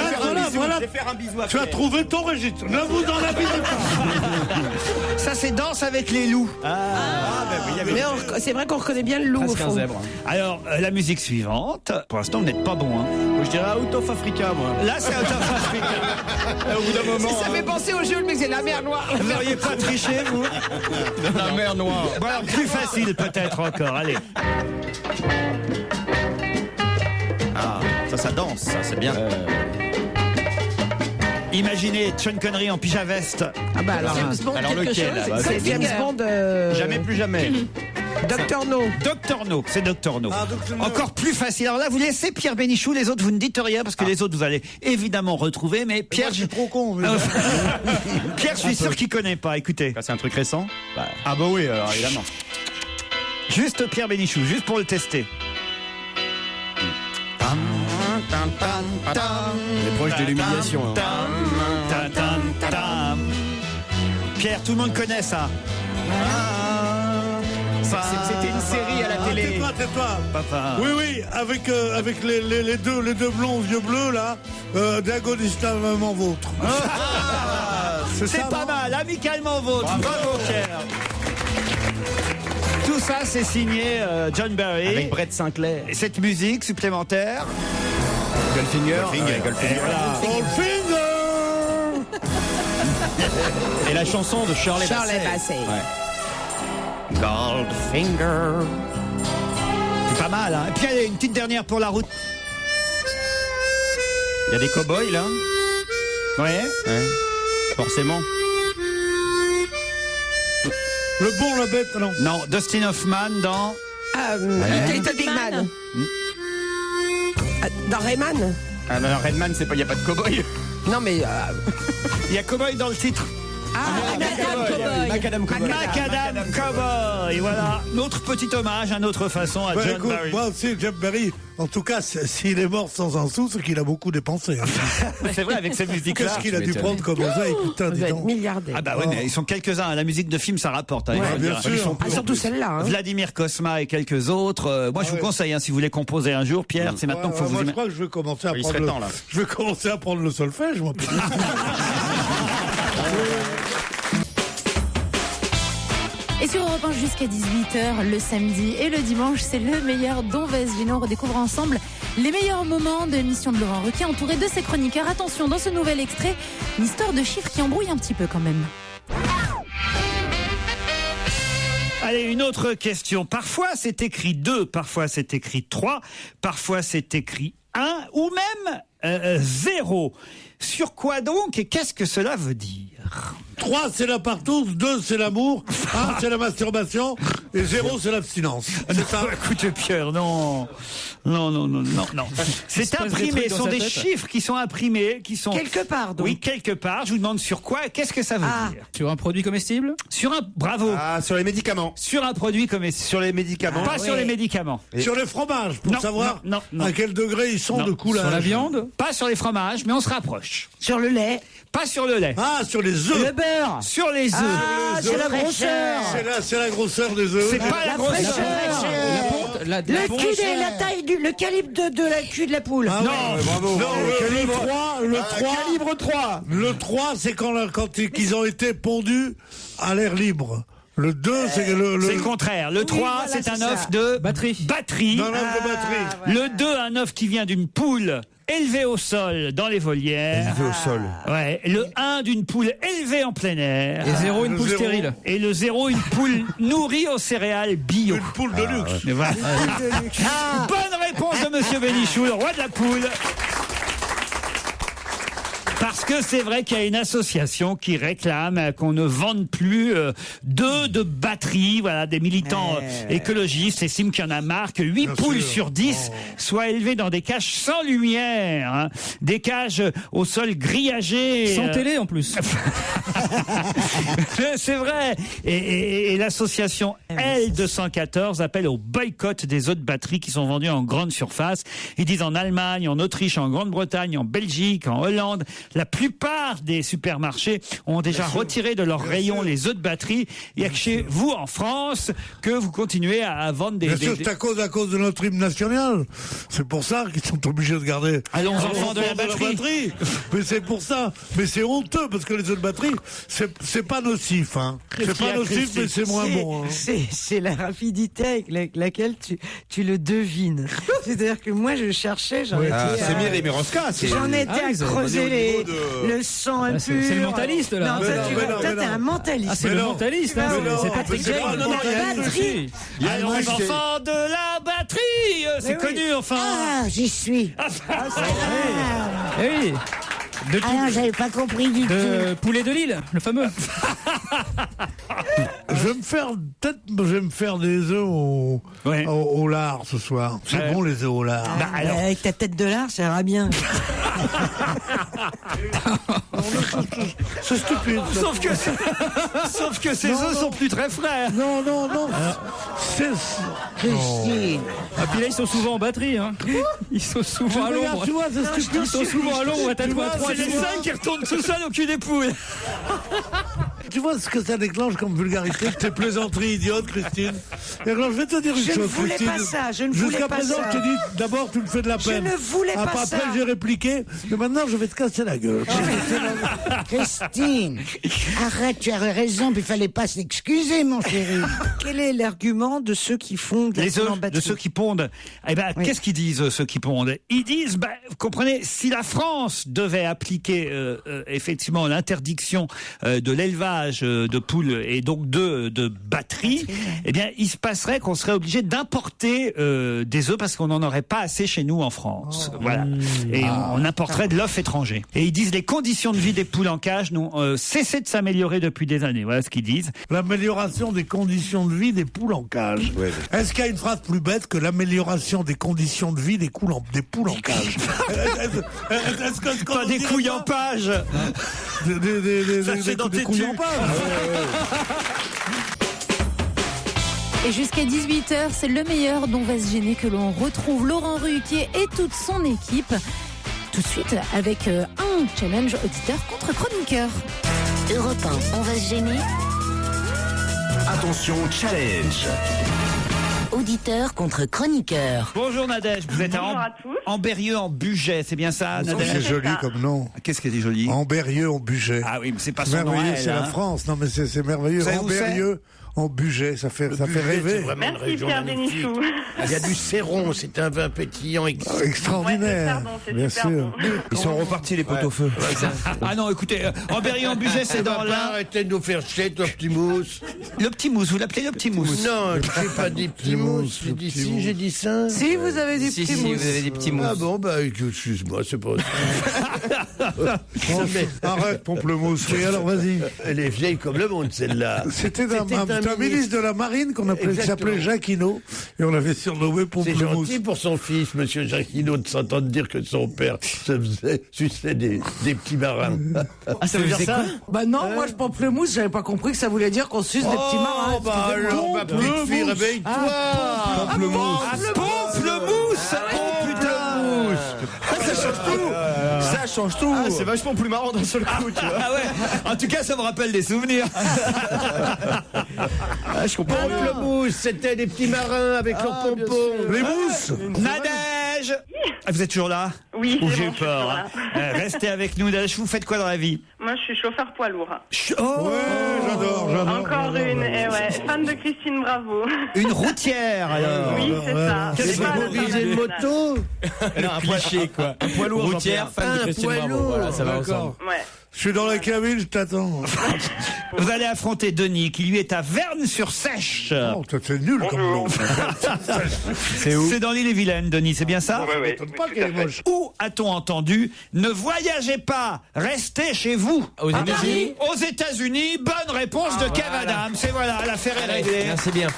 Voilà. Je vais faire un bisou Tu as trouvé ton registre. Ne vous en abusez pas. Ça, c'est Danse avec les loups. Mais c'est vrai qu'on reconnaît bien le loup au Presque un fond. zèbre. Alors, la musique suivante. Pour l'instant, vous n'êtes pas bon. Hein. Je dirais Out of Africa, moi. Là, c'est Out of Africa. Au bout d'un moment. Ça fait penser au jeu, mais c'est la mer noire. Vous n'auriez pas triché, vous? La mer noire. Bon, alors, plus facile, peut-être encore. Allez. Ah, ça danse, ça, c'est bien. Imaginez Sean Connery en pyjama veste. Ah bah alors, James Bond alors quelque lequel, chose. là, bah, C'est c'est James Bond. Jamais plus jamais. Docteur No. Docteur No, c'est Docteur No. Encore plus facile. Alors là, vous laissez Pierre Bénichou, les autres, vous ne dites rien parce que les autres, vous allez évidemment retrouver. Mais Pierre, je suis trop con. Mais... Pierre, je suis sûr qu'il connaît pas. Écoutez. C'est un truc récent. Ah bah oui, alors évidemment. Juste Pierre Bénichou, juste pour le tester. On est proche de l'humiliation. Pierre, tout le monde connaît ça. C'était une série à la télé. Tais-toi. Papa. Oui, avec les deux blonds aux yeux bleus, là, diagonistamment vôtre. C'est pas mal, amicalement vôtre. Bravo, Pierre. Tout ça, c'est signé John Barry. Avec Brett Sinclair. Et cette musique supplémentaire. Goldfinger. Goldfinger. Et la chanson de Shirley Bassey. Goldfinger. C'est pas mal, hein. Et puis, allez, une petite dernière pour la route. Il y a des cow-boys, là. Ouais. Forcément. Le bon, la bête, non. Non, Dustin Hoffman dans... Little Big Man. Dans Rayman. Ah non, Redman, il n'y a pas de cow-boy. Non, mais... Il y a Cowboy dans le titre. Macadam Cowboy. Macadam Cowboy. Voilà, notre petit hommage, à notre façon à John écoute, Barry. moi aussi, John Barry, en tout cas, s'il est mort sans un sou, c'est qu'il a beaucoup dépensé. C'est vrai, avec cette musique-là. Qu'est-ce qu'il a dû prendre comme oseille, putain, dis donc. Milliardaire. Ah bah ouais, mais ils sont quelques-uns. La musique de film, ça rapporte. Hein, il faut bien dire. sûr. Surtout celle-là. Hein. Vladimir Cosma et quelques autres. Moi, je vous conseille, si vous voulez composer un jour, Pierre, c'est maintenant qu'il faut vous... Moi, je crois que je vais commencer à Il prendre serait temps, là. Je vais commencer à prendre le solfège, moi. Et sur Europe 1 jusqu'à 18h, le samedi et le dimanche, c'est le meilleur Don Vasvino. On redécouvre ensemble les meilleurs moments de l'émission de Laurent Ruquier, entouré de ses chroniqueurs. Attention, dans ce nouvel extrait, une histoire de chiffres qui embrouille un petit peu quand même. Allez, une autre question. Parfois, c'est écrit 2, parfois c'est écrit 3, parfois c'est écrit 1 ou même 0. Sur quoi donc et qu'est-ce que cela veut dire? 3, c'est la partouze, 2, c'est l'amour, 1, c'est la masturbation, et 0, c'est l'abstinence. C'est ça. Écoutez, Pierre, non. C'est imprimé, ce sont des chiffres qui sont imprimés, qui sont... Quelque part, donc. Oui, quelque part. Je vous demande sur quoi, qu'est-ce que ça veut dire? Sur un produit comestible? Sur un... Bravo. Sur les médicaments. Sur un produit comestible. Sur les médicaments. Pas sur les médicaments. Sur les fromages, pour Non, savoir non. à quel degré ils sont de coulage. Sur la viande? Pas sur les fromages, mais on se rapproche. Sur le lait. Pas sur le lait. Ah, sur les œufs. Le beurre. Sur les œufs. Ah, c'est la grosseur. C'est la grosseur des œufs. C'est pas la grosseur. Le cul et la taille le calibre de la cul de la poule. Ah, Non, bravo. Non, Calibre 3. Le 3, c'est quand ils ont été pondus à l'air libre. Le 2, c'est c'est le contraire. Le 3, voilà, c'est un c'est œuf ça. de Batterie. Dans l'œuf de batterie. Le 2, un œuf qui vient d'une poule élevée au sol dans les volières. Élevé au sol. Ouais. Le 1 d'une poule élevée en plein air. Et 0, une Le poule 0. stérile. Et le 0, une poule nourrie aux céréales bio. Une poule de luxe. Et voilà. Bonne réponse de Monsieur Bénichou, le roi de la poule. Parce que c'est vrai qu'il y a une association qui réclame qu'on ne vende plus d'œufs de batterie. Voilà, des militants écologistes estiment qu'il y en a marre que 8 poules sur 10 soient élevées dans des cages sans lumière, hein. Des cages au sol grillagé. Sans télé en plus. C'est vrai. Et l'association L214 appelle au boycott des œufs de batterie qui sont vendus en grande surface. Ils disent en Allemagne, en Autriche, en Grande-Bretagne, en Belgique, en Hollande. La plupart des supermarchés ont déjà retiré de leurs rayons les œufs de batterie. Il n'y a que chez vous, en France, que vous continuez à vendre des... Bien sûr, c'est à cause de notre hymne national. C'est pour ça qu'ils sont obligés de garder... Allons, enfants de la batterie. Mais c'est pour ça. Mais c'est honteux, parce que les œufs de batterie, c'est pas nocif. Hein. C'est pas nocif, mais c'est moins bon. Hein. C'est la rapidité avec laquelle tu le devines. C'est-à-dire que moi, je cherchais, j'en étais C'est Mireille Miroska. à creuser le sang impur. C'est le mentaliste, là. Non, toi, t'es un mentaliste. Ah, c'est le mentaliste, hein. C'est Patrick Jay. batterie. Allons, enfants de la batterie. C'est connu, enfin. Ah, j'y suis. Eh oui. Ah non, j'avais pas compris du tout. De Poulet de Lille, le fameux. Je Je vais me faire des œufs au lard ce soir. C'est bon les œufs au lard. Avec ta tête de lard, ça ira bien. C'est stupide. Sauf que ces œufs sont plus très frais. Non. Christine. Ah, puis là, ils sont souvent en batterie. Hein. Ils sont souvent à l'ombre. Tu vois, c'est stupide. Ils sont souvent à l'ombre. T'as trouvé C'est les 5 qui retournent tout seuls au cul des poules. Tu vois ce que ça déclenche comme vulgarité? Tes plaisanteries idiotes, Christine. Et alors, je vais te dire une chose, Christine. Jusqu'à présent, je te dis, d'abord, tu me fais de la peine. Je ne voulais pas ça. Après, j'ai répliqué. Mais maintenant, je vais te casser la gueule. Christine, arrête, tu as raison, puis il fallait pas s'excuser, mon chéri. Quel est l'argument de ceux qui font de la Les œufs, de ceux qui pondent. Eh ben, qu'est-ce qu'ils disent, ceux qui pondent? Ils disent, vous comprenez, si la France devait appliquer effectivement l'interdiction de l'élevage de poules et donc de batteries, eh bien, il se passerait qu'on serait obligé d'importer des œufs parce qu'on n'en aurait pas assez chez nous en France. Voilà. Et on importerait de l'œuf étranger. Et ils disent les conditions de vie des poules en cage n'ont cessé de s'améliorer depuis des années. Voilà ce qu'ils disent. L'amélioration des conditions de vie des poules en cage. Ouais. Est-ce qu'il y a une phrase plus bête que l'amélioration des conditions de vie des poules en cage? Pas des couilles en page. Des couilles en page. Et jusqu'à 18h, c'est le meilleur dont va se gêner que l'on retrouve Laurent Ruquier et toute son équipe. Tout de suite avec un challenge auditeur contre chroniqueur. Europe 1, on va se gêner. Attention, challenge. Auditeur contre chroniqueur. Bonjour Nadège, vous êtes Bonjour à tous. en Berrieux en Bugey, c'est bien ça Nadège? C'est joli comme nom. Qu'est-ce qu'elle est joli? En Berrieux en Bugey. Ah oui, mais c'est pas son nom. Merveilleux, c'est la France. Non mais c'est merveilleux. En Berrieux en Bugey, ça fait rêver. Merci Pierre Bénichou. Il y a du Céron, c'est un vin pétillant extraordinaire. C'est bien super sûr. bon. Ils sont repartis les pots-au-feu. Ah non, écoutez, en Berrieux en Bugey, c'est dans l'Ain. Arrêtez de nous faire chier, toi, petit mousse. Le petit mousse, vous l'appelez le petit mousse? Non, je n'ai pas dit petit mousse. J'ai dit si, j'ai dit ça. Si, vous avez dit petit mousse. vous avez des petits mousses. Ah bon, excuse-moi, c'est pas Arrête, Pamplemousse. Oui, alors vas-y. Elle est vieille comme le monde, celle-là. C'était un ministre de la Marine qui s'appelait Jacquinot et on l'avait surnommé C'est Pamplemousse. gentil pour son fils, monsieur Jacquinot, de s'entendre dire que son père suçait des petits marins. Ah, ça veut dire ça? Bah non, moi je Pamplemousse, j'avais pas compris que ça voulait dire qu'on suce des petits marins. Oh, bah alors, ma petite fille, réveille-toi. Pamplemousse. Pamplemousse. Oh putain. Ça change tout. Ça change tout. Ah, c'est vachement plus marrant d'un seul coup, tu vois. Ah ouais. En tout cas, ça me rappelle des souvenirs. Ah, je comprends. Pamplemousse, c'était des petits marins avec leurs pompons. Les mousses. Nadège. Ah, vous êtes toujours là? Oui, Ou c'est j'ai bon, eu peur. je suis toujours Hein. Restez avec nous, Nadège. Vous faites quoi dans la vie? Moi, je suis chauffeur poids lourd. Oh, Ouais, j'adore. Encore une, fan de Christine Bravo. une routière alors. Oui, c'est ça. Qu'est-ce C'est que pas vous la Mobilisé de moto. Un cliché, quoi. Un poids lourd, routière, fan de Christine Bravo. Voilà, ça va ensemble. Ouais. Je suis dans la cabine, je t'attends. Vous allez affronter Denis, qui lui est à Verne-sur-Sèche. Oh, c'est nul comme nom. C'est où? C'est dans l'île-et-Vilaine, Denis, c'est bien ça? Oui, oui. Pas qu'elle est moche. Où a-t-on entendu « Ne voyagez pas, restez chez vous » Aux États-Unis? Aux États-Unis, bonne réponse de Kev Adams. Et voilà, l'affaire est réglée. Merci bien.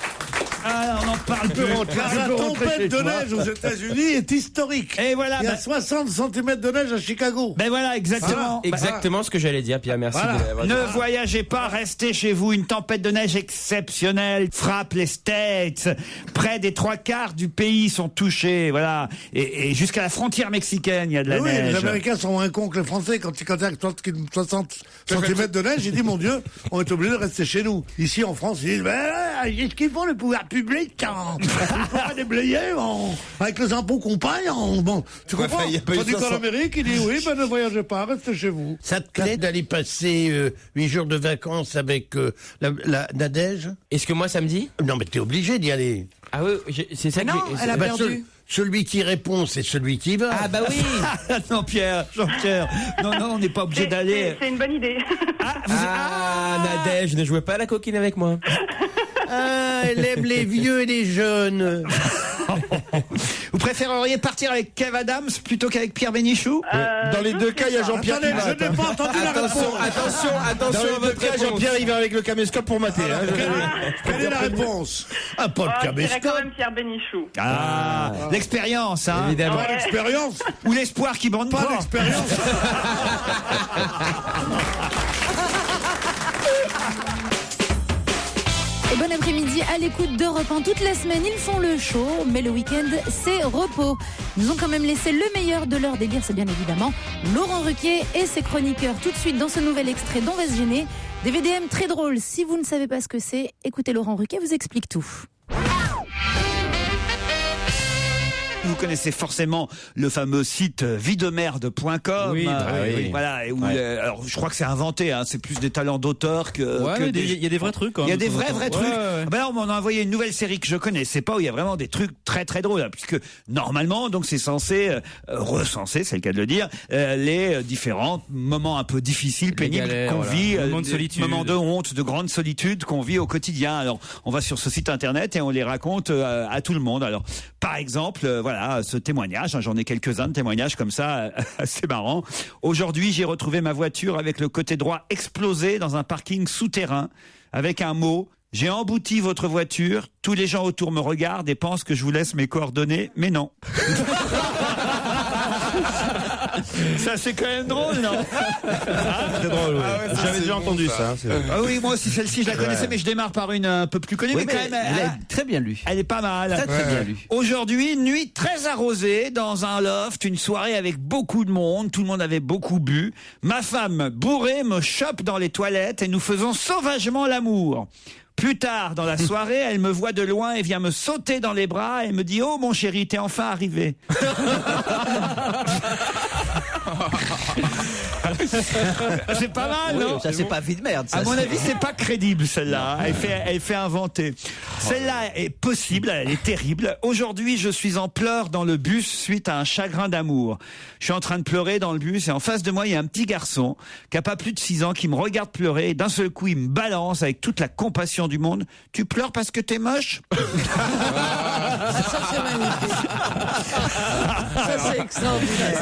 Ah, on en parle plus. La tempête de neige aux États-Unis est historique. Et voilà. Il y a 60 cm de neige à Chicago. Ben voilà, exactement. Exactement ce que j'allais dire, Pierre. Merci. Voilà. Ne voyagez pas, restez chez vous. Une tempête de neige exceptionnelle frappe les States. Près des 3/4 du pays sont touchés. Voilà. Et jusqu'à la frontière mexicaine, il y a de la Oui, neige. les Américains sont moins cons que les Français. Quand il y a 60 cm de neige, ils disent, mon Dieu, on est obligé de rester chez nous. Ici, en France, ils disent, qu'est-ce qu'ils font, le pouvoir public? Il faut pas déblayer avec les impôts qu'on paye. Bon, tu comprends? Tandis qu'en Amérique, ils disent, oui, ne voyagez pas, restez chez vous. Ça te plaît d'aller passer 8 jours de vacances avec la Nadège? Est-ce que moi, samedi? Non, mais t'es obligé d'y aller. Ah oui, c'est ça que elle a perdu. Celui qui répond, c'est celui qui va. Ah bah oui. Non, Jean-Pierre. Non, on n'est pas obligé d'aller. C'est une bonne idée. Nadège, ne jouez pas à la coquine avec moi. Ah, elle aime les vieux et les jeunes. Vous préféreriez partir avec Kev Adams plutôt qu'avec Pierre Bénichou? Dans les deux cas, il y a Jean-Pierre qui mate. Je n'ai pas entendu la réponse. Attention Dans à les votre deux cas, réponse. Jean-Pierre, il va avec le caméscope pour mater. Quelle est la réponse? Ah, pas de Je dirais caméscope. quand même Pierre Bénichou. Ah, l'expérience, hein. Évidemment. Pas l'expérience. Ou l'espoir qui bande Pas pas. l'expérience. Et bon après-midi à l'écoute d'Europe 1. Toute la semaine, ils font le show, mais le week-end, c'est repos. Ils nous ont quand même laissé le meilleur de leur délire, c'est bien évidemment Laurent Ruquier et ses chroniqueurs. Tout de suite dans ce nouvel extrait d'On va se gêner. Des VDM très drôles. Si vous ne savez pas ce que c'est, écoutez Laurent Ruquier vous explique tout. Vous connaissez forcément le fameux site videmerde.com. Oui, oui. Voilà. Où, Ouais. alors, je crois que c'est inventé. Hein, c'est plus des talents d'auteur que. Ouais, que mais il y a des vrais trucs. Il y a des vrais trucs. Ouais. Ben là, on m'en a envoyé une nouvelle série que je connaissais pas où il y a vraiment des trucs très très drôles. Hein, puisque normalement, donc c'est censé recenser, c'est le cas de le dire, les différents moments un peu difficiles, pénibles galères, qu'on voilà. vit, Moments de des solitude. moments de honte, de grande solitude qu'on vit au quotidien. Alors, on va sur ce site internet et on les raconte à tout le monde. Alors, par exemple, voilà, ce témoignage. J'en ai quelques-uns de témoignages comme ça, assez marrants. Aujourd'hui, j'ai retrouvé ma voiture avec le côté droit explosé dans un parking souterrain, avec un mot. J'ai embouti votre voiture. Tous les gens autour me regardent et pensent que je vous laisse mes coordonnées, mais non. Ça, c'est quand même drôle, non? C'est drôle, J'avais déjà entendu ça. Ah oui, moi aussi, celle-ci, je la connaissais, mais je démarre par une un peu plus connue. Oui, mais quand même, elle est très bien lue. elle est pas mal. Très bien lue. Aujourd'hui, nuit très arrosée dans un loft, une soirée avec beaucoup de monde, tout le monde avait beaucoup bu. Ma femme, bourrée, me chope dans les toilettes et nous faisons sauvagement l'amour. Plus tard dans la soirée, elle me voit de loin et vient me sauter dans les bras et me dit « Oh mon chéri, t'es enfin arrivé !» C'est pas mal, non? Ça, c'est pas vie de merde. Ça, À mon c'est- avis, c'est pas crédible celle-là. Elle fait inventer. Celle-là est possible, elle est terrible. Aujourd'hui, je suis en pleurs dans le bus suite à un chagrin d'amour. Je suis en train de pleurer dans le bus et en face de moi, il y a un petit garçon qui a pas plus de 6 ans qui me regarde pleurer et d'un seul coup, il me balance avec toute la compassion du monde. Tu pleures parce que t'es moche? Ça, c'est magnifique. Ça, c'est extraordinaire.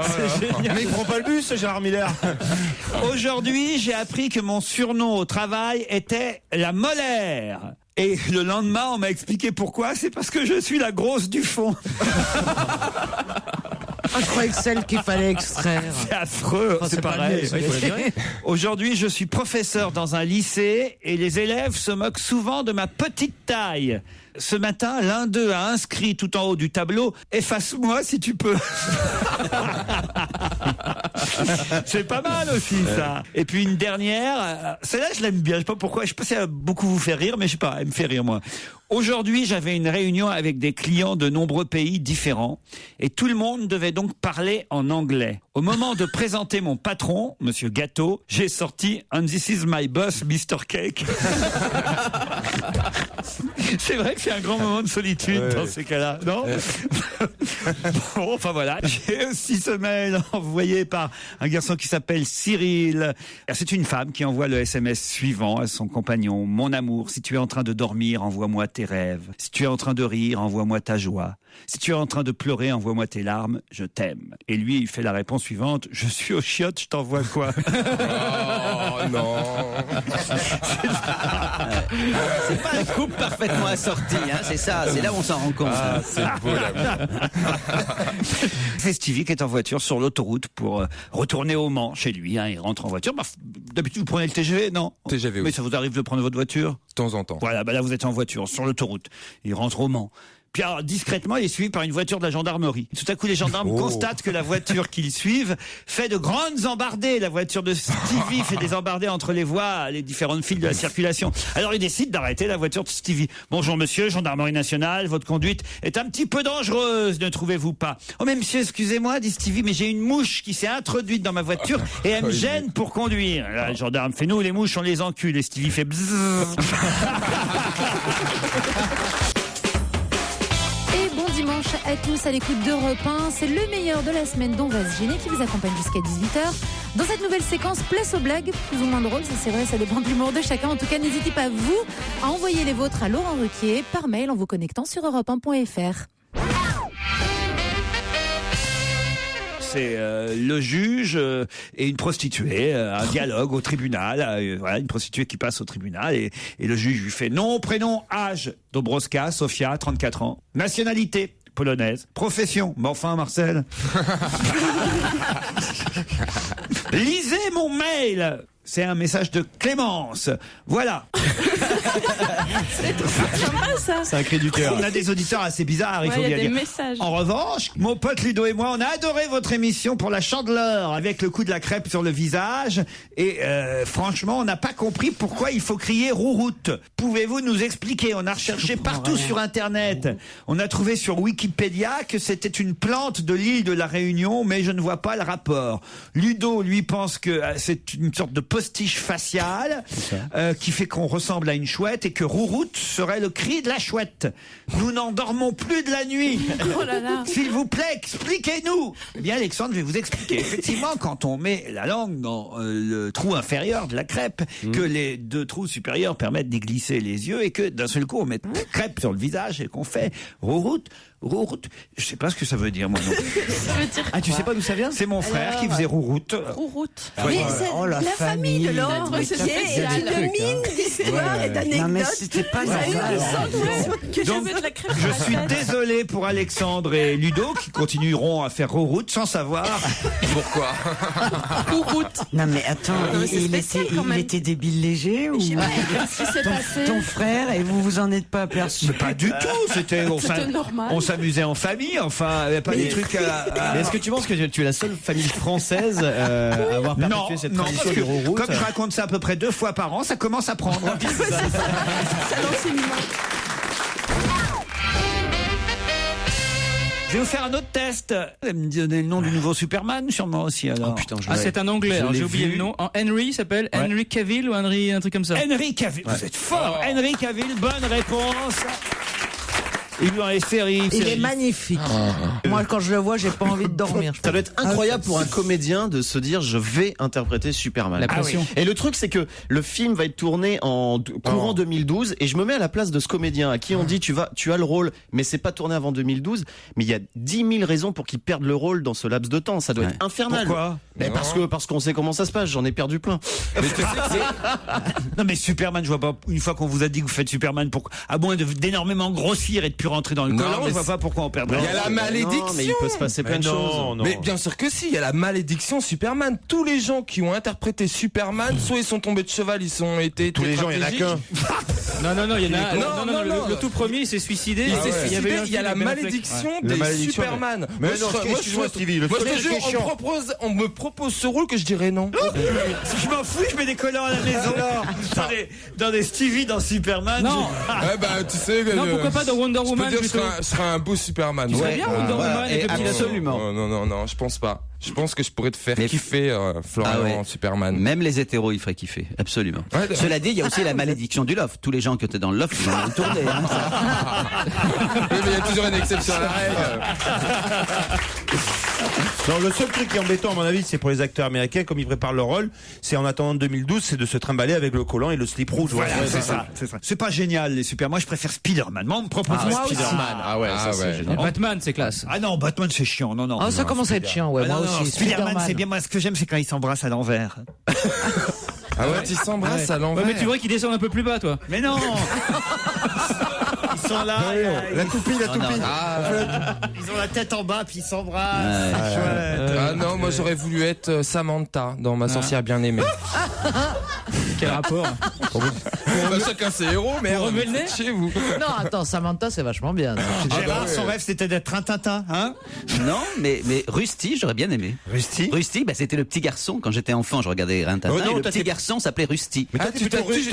C'est génial. Mais il prend pas le bus, Gérard Miller. Aujourd'hui, j'ai appris que mon surnom au travail était la molaire. Et le lendemain, on m'a expliqué pourquoi. C'est parce que je suis la grosse du fond. Ah, je croyais que celle qu'il fallait extraire. C'est affreux, c'est pareil. Aujourd'hui, je suis professeur dans un lycée et les élèves se moquent souvent de ma petite taille. Ce matin, l'un d'eux a inscrit tout en haut du tableau « Efface-moi si tu peux ». C'est pas mal aussi, ça. Et puis une dernière, celle-là je l'aime bien, je sais pas pourquoi, je sais pas si elle va beaucoup vous faire rire, mais je sais pas, elle me fait rire moi. Aujourd'hui, j'avais une réunion avec des clients de nombreux pays différents et tout le monde devait donc parler en anglais. Au moment de présenter mon patron, Monsieur Gâteau, j'ai sorti « And this is my boss, Mr. Cake ». C'est vrai que c'est un grand moment de solitude dans ces cas-là, non? Bon, enfin voilà. J'ai aussi ce mail envoyé par un garçon qui s'appelle Cyril. C'est une femme qui envoie le SMS suivant à son compagnon. Mon amour, si tu es en train de dormir, envoie-moi tes rêves. Si tu es en train de rire, envoie-moi ta joie. Si tu es en train de pleurer, envoie-moi tes larmes. Je t'aime. Et lui, il fait la réponse suivante. Je suis au chiottes, je t'envoie quoi? Oh non. C'est pas un couple parfaitement assorti, hein, c'est ça, c'est là où on s'en rend compte. Ah, c'est beau là. C'est Stevie qui est en voiture sur l'autoroute pour retourner au Mans chez lui. Hein, il rentre en voiture. Bah, d'habitude, vous prenez le TGV, non? TGV, oui. Mais ça vous arrive de prendre votre voiture? De temps en temps. Voilà, bah là vous êtes en voiture, sur l'autoroute. Il rentre au Mans. Puis alors, discrètement, il est suivi par une voiture de la gendarmerie. Tout à coup, les gendarmes constatent que la voiture qu'ils suivent fait de grandes embardées. La voiture de Stevie fait des embardées entre les voies, les différentes files de la circulation. Alors, ils décident d'arrêter la voiture de Stevie. Bonjour monsieur, gendarmerie nationale, votre conduite est un petit peu dangereuse, ne trouvez-vous pas? Oh mais monsieur, excusez-moi, dit Stevie, mais j'ai une mouche qui s'est introduite dans ma voiture et elle me gêne pour conduire. Là, le gendarme fait, nous, les mouches, on les encule. Et Stevie fait bzzz. Et bon dimanche à tous à l'écoute d'Europe 1. C'est le meilleur de la semaine dont va se gêner qui vous accompagne jusqu'à 18h. Dans cette nouvelle séquence, place aux blagues, plus ou moins drôles, ça c'est vrai, ça dépend de l'humour de chacun. En tout cas, n'hésitez pas, vous, à envoyer les vôtres à Laurent Ruquier par mail en vous connectant sur europe1.fr. C'est le juge et une prostituée, un dialogue au tribunal. Voilà, une prostituée qui passe au tribunal et le juge lui fait nom, prénom, âge. Dobroska, Sofia, 34 ans. Nationalité polonaise. Profession. Mais enfin, Marcel. Lisez mon mail. C'est un message de Clémence. Voilà. C'est sympa ça. C'est un cri du cœur. On a des auditeurs assez bizarres, il faut Ouais, y bien a des dire. messages. En revanche, mon pote Ludo et moi, on a adoré votre émission pour la Chandeleur avec le coup de la crêpe sur le visage. Et franchement, on n'a pas compris pourquoi il faut crier rouroute. Pouvez-vous nous expliquer? On a recherché partout sur Internet. On a trouvé sur Wikipédia que c'était une plante de l'île de la Réunion, mais je ne vois pas le rapport. Ludo, lui, pense que c'est une sorte de postiche faciale qui fait qu'on ressemble à une chouette et que rouroute serait le cri de la chouette. Nous n'en dormons plus de la nuit. Oh là là. S'il vous plaît, expliquez-nous. Eh bien, Alexandre, je vais vous expliquer. Effectivement, quand on met la langue dans le trou inférieur de la crêpe, que les deux trous supérieurs permettent d'y glisser les yeux et que d'un seul coup, on met la crêpe sur le visage et qu'on fait rouroute. Rouroute, je sais pas ce que ça veut dire, moi non. Ça veut dire Ah, tu sais pas d'où ça vient? C'est mon frère qui faisait rouroute. Rouroute. Mais c'est la famille de Laurent, mais c'est c'est spécial. une mine d'histoire et d'anecdotes. Non mais c'était pas normal. Que je Donc, veux de la crêpe. je suis désolé pour Alexandre et Ludo qui continueront à faire rouroute sans savoir Pourquoi? Rouroute. Non mais attends, Non, mais c'est spécial, quand même. il était débile léger ou Je sais pas ce qui s'est passé. ton frère et vous vous en êtes pas aperçu? pas du tout. C'était normal. on s'amusait en famille. Enfin, il n'y avait pas des trucs à... Mais est-ce que tu penses que tu es la seule famille française à avoir perpétué cette tradition parce du que rouroute? comme je raconte ça à peu près 2 fois par an, ça commence à prendre. Ça l'enseignement. Je vais vous faire un autre test. Vous allez me donner le nom du nouveau Superman, sûrement aussi alors. Oh putain, C'est un anglais, alors j'ai oublié le nom. Henry s'appelle Henry Cavill ou Henry, un truc comme ça. Henry Cavill. Vous êtes fort. Henry Cavill, bonne réponse. Il dans les séries. Il est magnifique. Moi, quand je le vois, j'ai pas envie de dormir. Ça doit être incroyable pour un comédien de se dire je vais interpréter Superman. La pression. Et le truc c'est que le film va être tourné en courant 2012 et je me mets à la place de ce comédien à qui on dit tu as le rôle mais c'est pas tourné avant 2012 mais il y a 10 000 raisons pour qu'il perde le rôle dans ce laps de temps. Ça doit être infernal. Pourquoi? Parce qu'on sait comment ça se passe, j'en ai perdu plein. Mais tu sais que Non mais Superman, je vois pas, une fois qu'on vous a dit que vous faites Superman, à moins d'énormément grossir et de plus rentrer dans le Non, collant, mais je vois pas pourquoi on perdrait. il y a la malédiction. Non, mais il peut se passer plein de choses. Mais bien sûr que si, il y a la malédiction Superman. Tous les gens qui ont interprété Superman, soit ils sont tombés de cheval, ils ont été Tous les gens, il y en a qu'un. Non, il y en a. Non, Le tout premier, il s'est suicidé. Il s'est y avait suicidé, un il y a film la avec Ben Affleck. malédiction La des malédiction, Superman. mais Moi, non, excuse-moi, Stevie, le moi, seul je te truc jure, qui est chiant. on me propose ce rôle que je dirais non. Je m'en fous, je mets des collants à la maison. dans des Stevie dans Superman. Non. Eh ben, tu sais que. Non, pourquoi pas dans Wonder Je peux Woman dire que je plutôt. serais un beau Superman. Tu serais bien Wonder Woman avec le petit lasso. Absolument. Non, je pense pas. Je pense que je pourrais te faire kiffer, Florian, Superman. Même les hétéros, ils feraient kiffer, absolument. Ouais, Cela dit, il y a aussi la malédiction du loft. Tous les gens qui étaient dans le loft, ils ont mal tourné. Hein, Oui, mais il y a toujours une exception à la règle. Non, le seul truc qui est embêtant, à mon avis, c'est pour les acteurs américains, comme ils préparent leur rôle, c'est en attendant 2012, c'est de se trimballer avec le collant et le slip rouge. Voilà, Ouais, c'est ça. C'est pas génial, les Superman. Moi, je préfère Spider-Man. Moi, on me propose Spider-Man. Ah ouais, ça c'est génial. Batman, c'est classe. Ah non, Batman, c'est chiant. Non. Ah, ça commence à être chiant, ouais. Ah, Moi non, aussi. Spider-Man, c'est bien. Moi, ce que j'aime, c'est quand ils s'embrassent à l'envers. Ah ouais, tu s'embrasses à l'envers. Ouais, mais tu vois qu'ils descendent un peu plus bas, toi. Mais non. Ils sont là. La toupie. Ils ont la tête en bas, puis ils s'embrassent. Ah non, moi j'aurais voulu être Samantha dans Ma sorcière bien-aimée. Quel rapport? Chacun ses héros, mais On remet le nez chez vous. Non, attends, Samantha, c'est vachement bien. Gérard, son rêve, c'était d'être un Tintin, hein? Non, mais Rusty, j'aurais bien aimé. Rusty. Rusty, bah, c'était le petit garçon. Quand j'étais enfant, je regardais Rintintin. Oh non, et le toi, petit t'es- garçon s'appelait Rusty. Mais toi,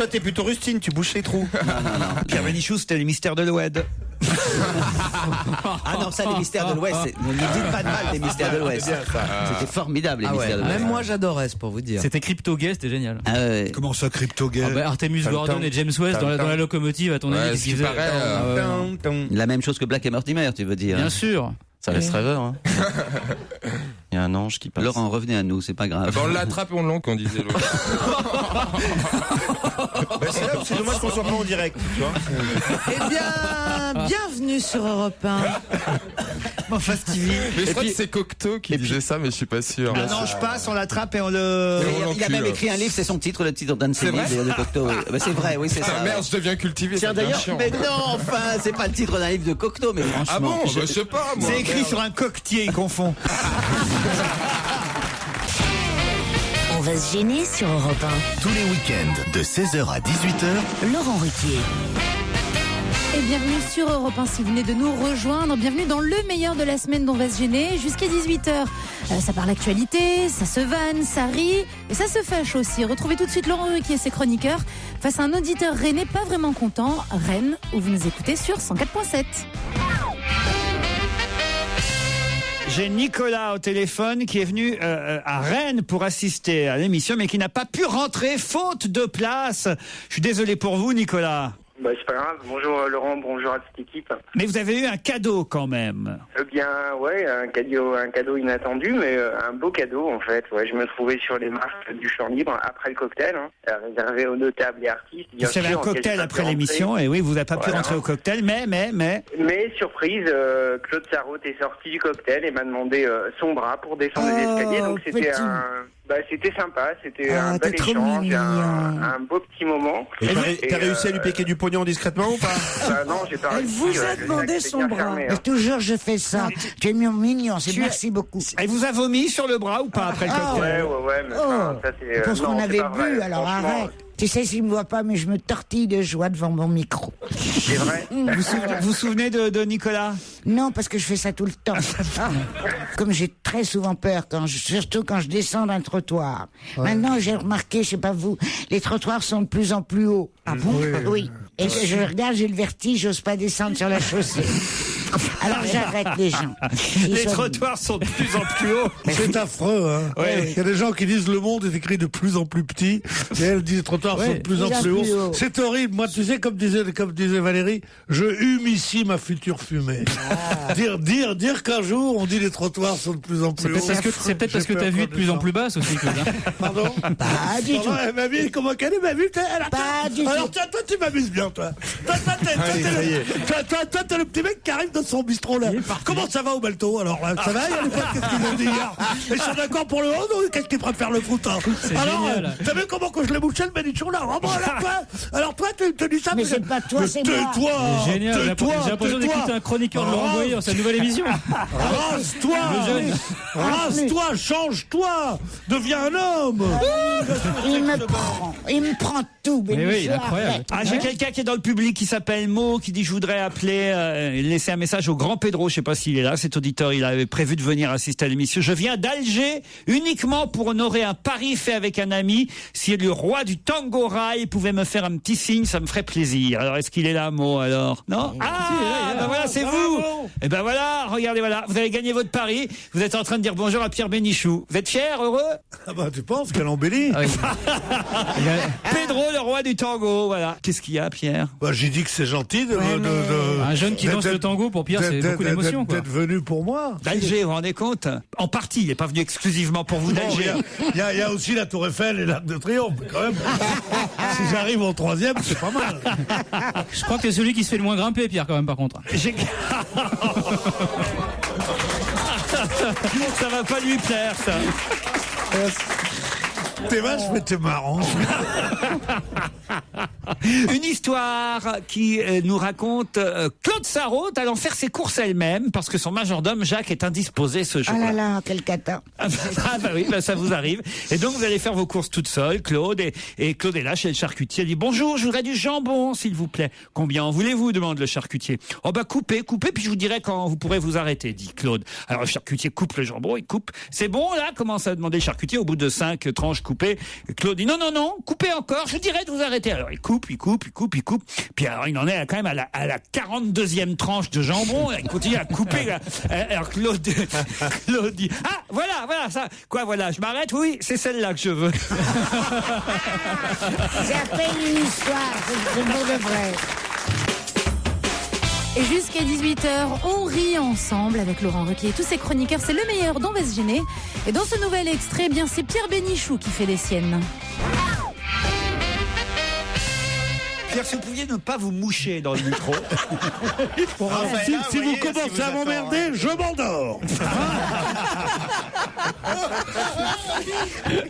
t'es plutôt Rustine, tu bouches les trous. Pierre Bénichou, c'était les mystères de l'Oued. Ah non, ça, les mystères de l'Ouest, ne nous dites pas de mal des mystères de l'Ouest. C'était formidable, les Ah ouais. mystères de l'Ouest. Même moi, j'adorais, c'est pour vous dire. C'était Crypto Gay, c'était génial. Ah ouais. Comment ça, Crypto Gay? Artemus Gordon et James West dans la locomotive, à ton avis, Ouais, qu'est-ce ce qu'ils qui faisaient? paraît, Ah ouais. La même chose que Black et Mortimer, tu veux dire. Bien sûr. Ça laisse rêveur, hein. Il y a un ange qui passe. Laurent, revenez à nous, c'est pas grave. On l'attrape et on l'enque, on disait l'autre. C'est dommage qu'on soit pas en direct, tu vois. Eh bien, bienvenue sur Europe 1. Enfin, Stevie. Mais je crois que c'est Cocteau qui disait ça, mais je suis pas sûr. Un ange passe, on l'attrape et on le... Il a même écrit un livre, c'est son titre, le titre d'un de ses livres de Cocteau. C'est vrai, oui, c'est ça. Merde, je deviens cultivé. Tiens, d'ailleurs, mais non, enfin, c'est pas le titre d'un livre de Cocteau, mais franchement. Ah bon, je sais pas, moi. C'est écrit sur un coquetier, il confond. On va se gêner sur Europe 1. Tous les week-ends, de 16h à 18h, Laurent Ruquier. Et bienvenue sur Europe 1 si vous venez de nous rejoindre. Bienvenue dans le meilleur de la semaine dont on va se gêner jusqu'à 18h. Ça parle actualité, ça se vanne, ça rit et ça se fâche aussi. Retrouvez tout de suite Laurent Ruquier et ses chroniqueurs face à un auditeur rennais pas vraiment content. Rennes, où vous nous écoutez sur 104.7. J'ai Nicolas au téléphone qui est venu à Rennes pour assister à l'émission mais qui n'a pas pu rentrer faute de place. Je suis désolé pour vous, Nicolas. Bah, c'est pas grave. Bonjour Laurent, bonjour à toute l'équipe. Mais vous avez eu un cadeau quand même. Eh bien, ouais, un cadeau inattendu, mais un beau cadeau en fait. Ouais, je me trouvais sur les marches du Champ Libre après le cocktail, réservé aux notables et artistes. Vous avez un cocktail après l'émission, et oui, vous n'avez pas pu rentrer au cocktail, mais. Mais surprise, Claude Sarraute est sorti du cocktail et m'a demandé son bras pour descendre les escaliers. Donc c'était sympa, c'était un bel échange, un beau petit moment. Et t'as réussi à lui piquer du pognon discrètement ou pas? Non, j'ai pas Elle réussi. vous a demandé son bras. Mais toujours je fais ça. Tu es mignon, merci beaucoup. Elle vous a vomi sur le bras ou pas après le cocktail? Ouais, mais ça c'est... Parce qu'on avait bu, alors arrête. Tu sais, s'il me voit pas, mais je me tortille de joie devant mon micro. C'est vrai. Vous vous souvenez de Nicolas? Non, parce que je fais ça tout le temps. Comme j'ai très souvent peur, surtout quand je descends d'un trottoir. Ouais. Maintenant, j'ai remarqué, je sais pas vous, les trottoirs sont de plus en plus hauts. Ah bon? Oui. Et je regarde, j'ai le vertige, j'ose pas descendre sur la chaussée. Alors j'arrête les gens. Les trottoirs sont de plus en plus hauts. C'est affreux, hein. Ouais. Il y a des gens qui disent le monde est écrit de plus en plus petit, et elle dit les trottoirs sont de plus en plus hauts. C'est horrible. Moi, tu sais, comme disait Valérie, je hume ici ma future fumée. Dire qu'un jour on dit les trottoirs sont de plus en plus hauts. C'est peut-être parce que ta vue est de plus en plus basse aussi, Claude. Pardon? Pas du tout. Ma vie, comment qu'elle est, ma vue? Pas du tout. Alors toi, tu m'amuses bien, toi. Toi, t'es le petit mec qui arrive dans son bistrot là. Comment ça va au Balto? Alors là, ça va? Il y a des potes, qu'est-ce qu'ils ont dit hier? Ils sont d'accord pour le haut, ou qu'est-ce qu'ils préfèrent le foot? Alors, t'as vu comment que je l'ai bouché le bénichon là? Alors toi, tu dis ça? Mais c'est pas toi, c'est moi. Tais-toi! Génial, j'ai l'impression d'écouter un chroniqueur de Laurent Boyer dans sa nouvelle émission. Rase-toi, change-toi, deviens un homme. Il me prend tout, Mais oui, incroyable. J'ai quelqu'un qui est dans le public qui s'appelle Mo, qui dit je voudrais appeler, laisser un message au grand Pedro, je sais pas s'il est là, cet auditeur, il avait prévu de venir assister à l'émission. Je viens d'Alger uniquement pour honorer un pari fait avec un ami. Si le roi du tango rail pouvait me faire un petit signe, ça me ferait plaisir. Alors est-ce qu'il est là, Mo, alors? Non? Ben voilà, c'est vous! Et ben voilà, regardez, voilà, vous avez gagné votre pari, vous êtes en train de dire bonjour à Pierre Bénichou. Vous êtes fier, heureux? Ah bah tu penses qu'elle embellit? Pedro, le roi du tango, voilà. Qu'est-ce qu'il y a, Pierre? Bah j'ai dit que c'est gentil un jeune qui danse le tango pour Pierre, c'est beaucoup d'émotion, quoi. D'être venu pour moi. D'Alger, vous vous rendez compte? En partie, il n'est pas venu exclusivement pour vous d'Alger. Il y a aussi la Tour Eiffel et l'Arc de Triomphe, quand même. Si j'arrive en troisième, c'est pas mal. Je crois que c'est celui qui se fait le moins grimper, Pierre, quand même, par contre. Ça va pas lui plaire, ça. T'es vache, mais t'es marrant. Une histoire qui nous raconte Claude Sarraute allant faire ses courses elle-même parce que son majordome Jacques est indisposé ce jour-là. Ah là là, quel cata. Ah bah oui, bah ça vous arrive. Et donc vous allez faire vos courses toute seule, Claude, et Claude est là chez le charcutier. Il dit bonjour, je voudrais du jambon, s'il vous plaît. Combien en voulez-vous? Demande le charcutier. Oh bah coupez, puis je vous dirai quand vous pourrez vous arrêter, dit Claude. Alors le charcutier coupe le jambon, il coupe. C'est bon là? Commence à demander le charcutier au bout de 5 tranches coupées. Claude dit non, coupez encore, je dirais de vous arrêter. Alors il coupe. Puis alors il en est quand même à la 42e tranche de jambon. Il continue à couper. Alors Claude dit ah voilà ça. Quoi voilà, je m'arrête? Oui, c'est celle-là que je veux. C'est à peine une histoire, c'est pour de vrai. Et jusqu'à 18h, on rit ensemble avec Laurent Ruquier et tous ses chroniqueurs. C'est le meilleur dont va se gêner. Et dans ce nouvel extrait, bien c'est Pierre Bénichou qui fait les siennes. Pierre, si vous pouviez ne pas vous moucher dans le micro. Si vous commencez à m'emmerder, je m'endors.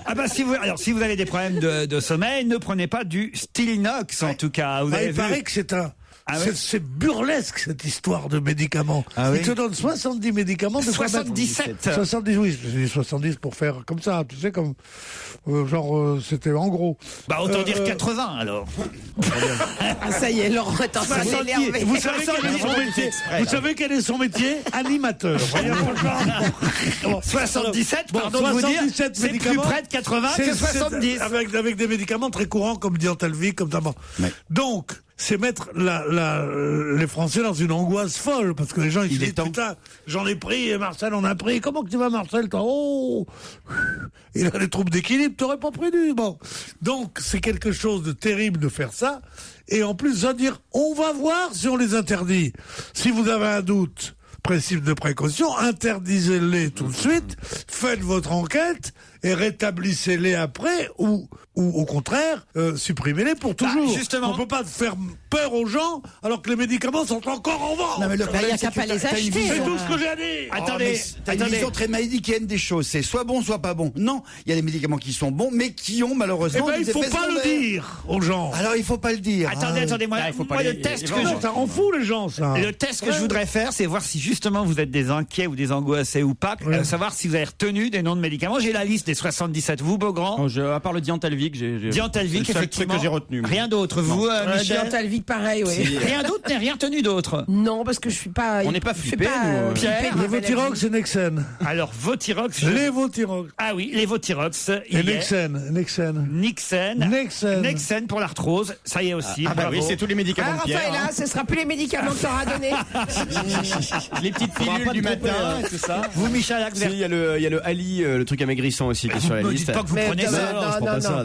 Ah bah si vous avez des problèmes de sommeil, ne prenez pas du Stilnox en tout cas. Vous avez il vu paraît que c'est un... Ah ouais. C'est burlesque cette histoire de médicaments. Ils te donnent 70 médicaments de 77. 70, oui, j'ai dit 70 pour faire comme ça, tu sais, comme c'était en gros. Bah autant dire 80 alors. Ah, ça y est, Laurent est en train d'énerver. Vous savez quel est son métier? Animateur. 77, pardon de vous dire, c'est plus près de 80 que 70. Avec des médicaments très courants comme Diantalvic, comme ça. Donc, c'est mettre les Français dans une angoisse folle, parce que les gens ils se disent putain, j'en ai pris et Marcel en a pris. Comment que tu vas, Marcel? Il a des troubles d'équilibre, t'aurais pas pris du bon. Donc c'est quelque chose de terrible de faire ça, et en plus de dire on va voir si on les interdit. Si vous avez un doute, principe de précaution, interdisez-les tout de suite, faites votre enquête et rétablissez-les après, ou au contraire, supprimez-les pour toujours. Justement. On peut pas faire peur aux gens alors que les médicaments sont encore en vente. Non, mais il n'y a qu'à pas les acheter. C'est tout ce que j'ai à dire. Attendez, t'as une vision très manichéenne des choses. C'est soit bon, soit pas bon. Non, il y a des médicaments qui sont bons, mais qui ont malheureusement des effets secondaires. Il faut pas le dire aux gens. Alors il faut pas le dire. Attendez, moi le test que ça rend fou les gens, ça. Le test que je voudrais faire, c'est voir si justement vous êtes des inquiets ou des angoissés ou pas, savoir si vous avez retenu des noms de médicaments. J'ai la liste des 77. Vous, Beaugrand? À part le Diantalvic, Diantalvic, c'est le seul truc que j'ai retenu. Rien d'autre. Vous, Michel? Diantalvic, pareil, oui. Rien d'autre, rien retenu d'autre? Non, parce que je suis pas... On n'est pas flippés, nous. Pierre? Les Votirox et Nexen. Alors, Votirox. Les Votirox. Ah oui, les Votirox. Et Nexen pour l'arthrose. Ça y est aussi. Ah bah oui, c'est tous les médicaments de Pierre. Raphaël, ce sera plus les médicaments que t'auras donné. Les petites pilules du matin, tout ça. Vous, Michel, il y a le Ali, le truc amaigrissant aussi qui est sur la liste. Pas que vous prenez ça.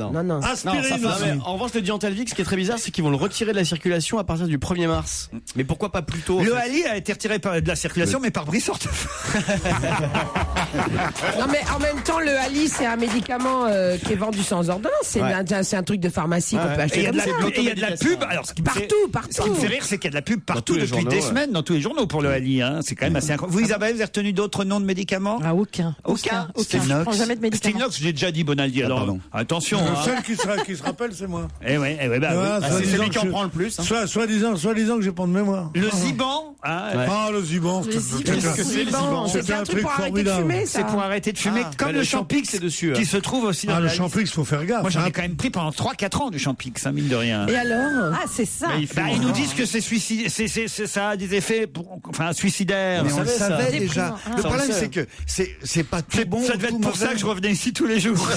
Non. Aspirine aussi. En revanche, le Diantalvic, ce qui est très bizarre, c'est qu'ils vont le retirer de la circulation à partir du 1er mars. Mais pourquoi pas plus tôt? Le Ali a été retiré de la circulation, mais par Brice Hortefeux. Non, mais en même temps, le Ali, c'est un médicament qui est vendu sans ordonnance. C'est un truc de pharmacie qu'on peut acheter comme ça. Et il y a de la pub. Alors, ce qui me fait rire, c'est qu'il y a de la pub partout depuis des semaines, dans tous les journaux pour le Ali. C'est quand même assez incroyable. Vous, Isabelle, vous avez retenu d'autres noms de médicaments? Ah, aucun. Je prends jamais de médicaments. Stilnox, j'ai déjà dit, Bonaldi. Alors, attention. Celle qui se rappelle, c'est moi. Eh oui, c'est celui qui en prend le plus. Soi-disant que j'ai pas de mémoire. Le Ziban. Le Ziban. C'est un truc pour arrêter de fumer, ça. C'est pour arrêter de fumer, comme le Champix qui se trouve aussi dans le Champix, faut faire gaffe. Moi, j'en ai quand même pris pendant 3-4 ans du Champix, mine de rien. Et alors? Ah, c'est ça. Ils nous disent que ça a des effets suicidaires. Mais on le savait déjà. Le problème, c'est que c'est pas tout bon. Ça devait être pour ça que je revenais ici tous les jours.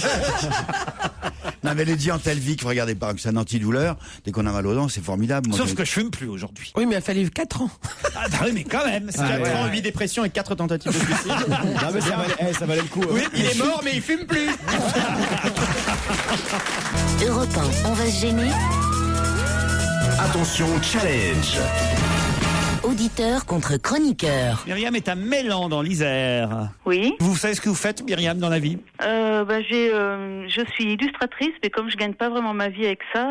Non, mais les Diantalvic, regardez pas, c'est un antidouleur. Dès qu'on a mal aux dents, c'est formidable. Sauf que je fume plus aujourd'hui. Oui, mais il a fallu 4 ans. Ah bah oui, mais quand même. 4 ans, 8 dépressions et 4 tentatives de suicide. Non, mais ça valait le coup. Oui, il est mort, mais il fume plus. Europe 1, on va se gêner. Attention, challenge. Auditeur contre chroniqueur. Myriam est à Mélan dans l'Isère. Oui. Vous savez ce que vous faites, Myriam, dans la vie? Je suis illustratrice, mais comme je gagne pas vraiment ma vie avec ça,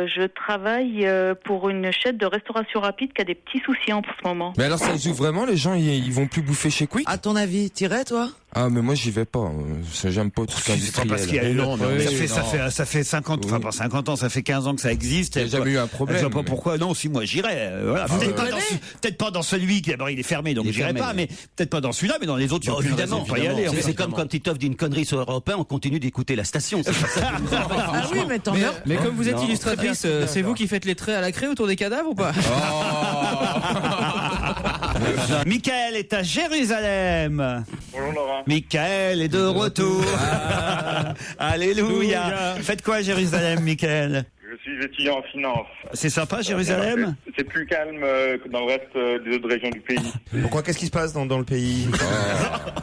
je travaille pour une chaîne de restauration rapide qui a des petits soucis en ce moment. Mais alors ça joue vraiment, les gens ils vont plus bouffer chez Quick? À ton avis, t'irais toi? Ah, mais moi j'y vais pas. J'aime pas tout ça. C'est pas parce qu'il y a ça fait 50, enfin pas 50 ans, ça fait 15 ans que ça existe. Il n'y a jamais eu un problème. Je sais pas pourquoi. Non, si moi j'irais. Voilà. Peut-être pas dans celui qui d'abord il est fermé, donc j'irai pas. Mais peut-être pas dans celui-là, mais dans les autres, évidemment, on peut y aller. C'est comme quand tu t'offres d'une connerie sur Europe 1, on continue d'écouter la station. C'est pas ça. Ah oui, mais t'en meurs. Mais comme vous êtes illustratrice, c'est vous qui faites les traits à la craie autour des cadavres ou pas? Michael est à Jérusalem. Bonjour Laurent. Michael est de retour. Alléluia. Faites quoi à Jérusalem, Michael? Je suis étudiant en finance. C'est sympa, Jérusalem? C'est plus calme que dans le reste des autres régions du pays. Pourquoi? Qu'est-ce qui se passe dans le pays?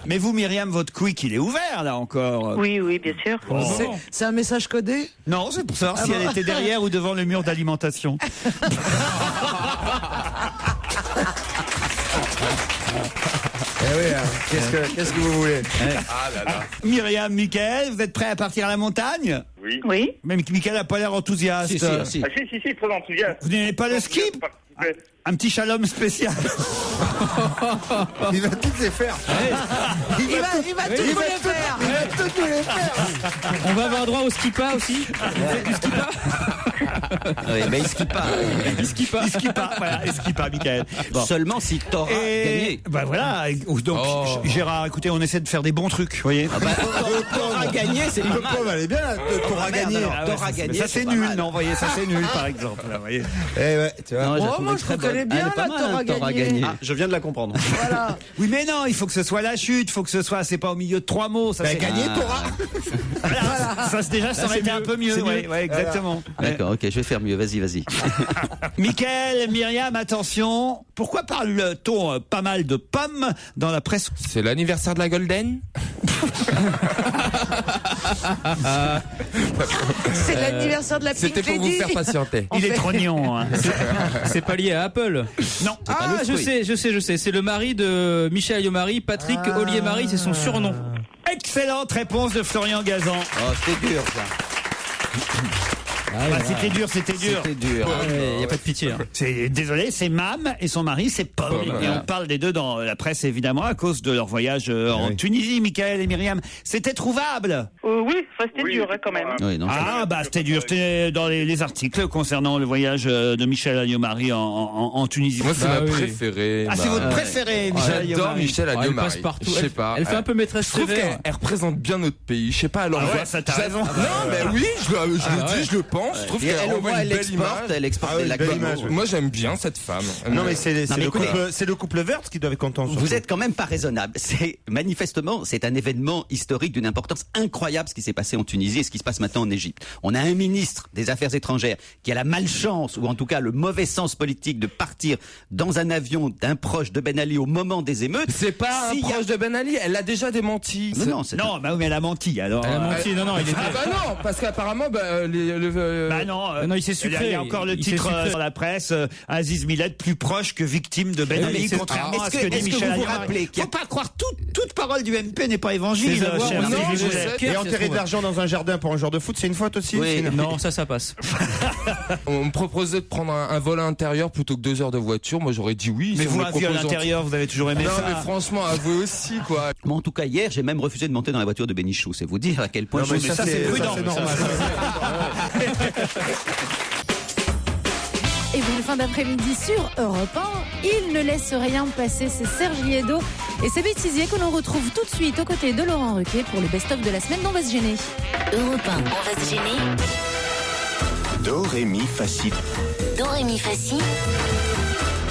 Mais vous, Myriam, votre quick, il est ouvert, là, encore. Oui, bien sûr. Oh. C'est un message codé? Non, c'est pour savoir si elle était derrière ou devant le mur d'alimentation. Qu'est-ce que vous voulez? Ah là là. Myriam, Mickaël, vous êtes prêts à partir à la montagne? Oui. Oui. Même Mickaël n'a pas l'air enthousiaste. Si, très enthousiaste. Vous n'aimez pas le ski? Un petit shalom spécial. Il va toutes les faire. Il va tout vous les faire. On va avoir droit au skipa aussi. Vous faites du skipa? Oui, mais il skie pas. Il skie pas, voilà, il skie pas, Mickaël. Bon. Seulement si t'auras gagné. Bah voilà, donc Gérard, écoutez, on essaie de faire des bons trucs, vous voyez. T'auras gagné, c'est pas mal. Elle est bien là, t'auras gagné. T'auras gagné. Ça c'est nul, non, vous voyez, ça c'est nul par exemple. Là, vous voyez. Tu vois. Moi, je connais bien là, t'auras gagné. Ah, je viens de la comprendre. Voilà. Oui, mais non, il faut que ce soit la chute, faut que ce soit, c'est pas au milieu de 3 mots. Ça, c'est gagné, t'auras. Voilà. Ça, déjà, ça aurait été un peu mieux. Ouais, exactement. D'accord, ok, je vais faire mieux. Vas-y. Mickaël, Myriam, attention. Pourquoi parle-t-on pas mal de pommes dans la presse? C'est l'anniversaire de la Golden? C'est l'anniversaire de la Pink Lady. C'était pour vous faire patienter. Il est trognon. Hein. C'est pas lié à Apple. Non. Ah, je sais. C'est le mari de Michel Alliot-Marie, Patrick Ollier-Marie, c'est son surnom. Excellente réponse de Florian Gazan. Oh, c'était dur ça. C'était dur. C'était dur. Il n'y a pas de pitié. Hein. Désolé, c'est Mam et son mari, c'est Pomme. Et on parle des deux dans la presse, évidemment, à cause de leur voyage en Tunisie, Mickaël et Myriam. C'était trouvable? Oui, c'était dur quand même. Oui, non, c'était dur. C'était dans les articles concernant le voyage de Michel Alliot-Marie en Tunisie. Moi, c'est ma préférée. Ah, c'est votre préféré, Michel Alliot-Marie? J'adore Michel Elle Alliot-Marie. passe partout. Je sais pas. Elle fait un peu maîtresse sévère. Elle représente bien notre pays. Je sais pas, alors. Ça t'as raison. Non, mais oui, je le dis, je le pense. Je trouve qu'elle envoie une belle image. Elle exporte la belle image. Moi, j'aime bien cette femme. Non, mais c'est le couple vert qui doit être content. Vous êtes quand même pas raisonnable. Manifestement, c'est un événement historique d'une importance incroyable ce qui s'est passé en Tunisie et ce qui se passe maintenant en Égypte. On a un ministre des Affaires étrangères qui a la malchance, ou en tout cas le mauvais sens politique, de partir dans un avion d'un proche de Ben Ali au moment des émeutes. C'est pas un proche de Ben Ali, elle l'a déjà démenti. Non, mais elle a menti alors. Elle a menti, non, il était... Ah bah non, parce qu'apparemment, non, il s'est sucré. Il y a encore le titre dans la presse, Aziz Millet plus proche que victime de Ben Ali, contrairement à ce que dit Michel Alliot-Marie. Faut pas croire toute parole du MP n'est pas évangile, cher. Et enterrer de l'argent dans un jardin pour un joueur de foot, c'est une faute aussi? Non, ça passe. On me proposait de prendre un vol à l'intérieur plutôt que 2 heures de voiture. Moi, j'aurais dit oui. Mais vous, un viol à l'intérieur, vous avez toujours aimé ça? Non, mais franchement, avouez aussi, quoi. Moi, en tout cas, hier, j'ai même refusé de monter dans la voiture de Bénichou. C'est vous dire à quel point ça, c'est prudent. C'est normal. Et vous, le fin d'après-midi sur Europe 1, il ne laisse rien passer, c'est Serge Liedo et ses bêtisiers que l'on retrouve tout de suite aux côtés de Laurent Ruquier pour le best-of de la semaine d'On va se gêner. Europe 1, on va se gêner. Do, ré, mi, fa, si. Do, ré, mi, fa, si.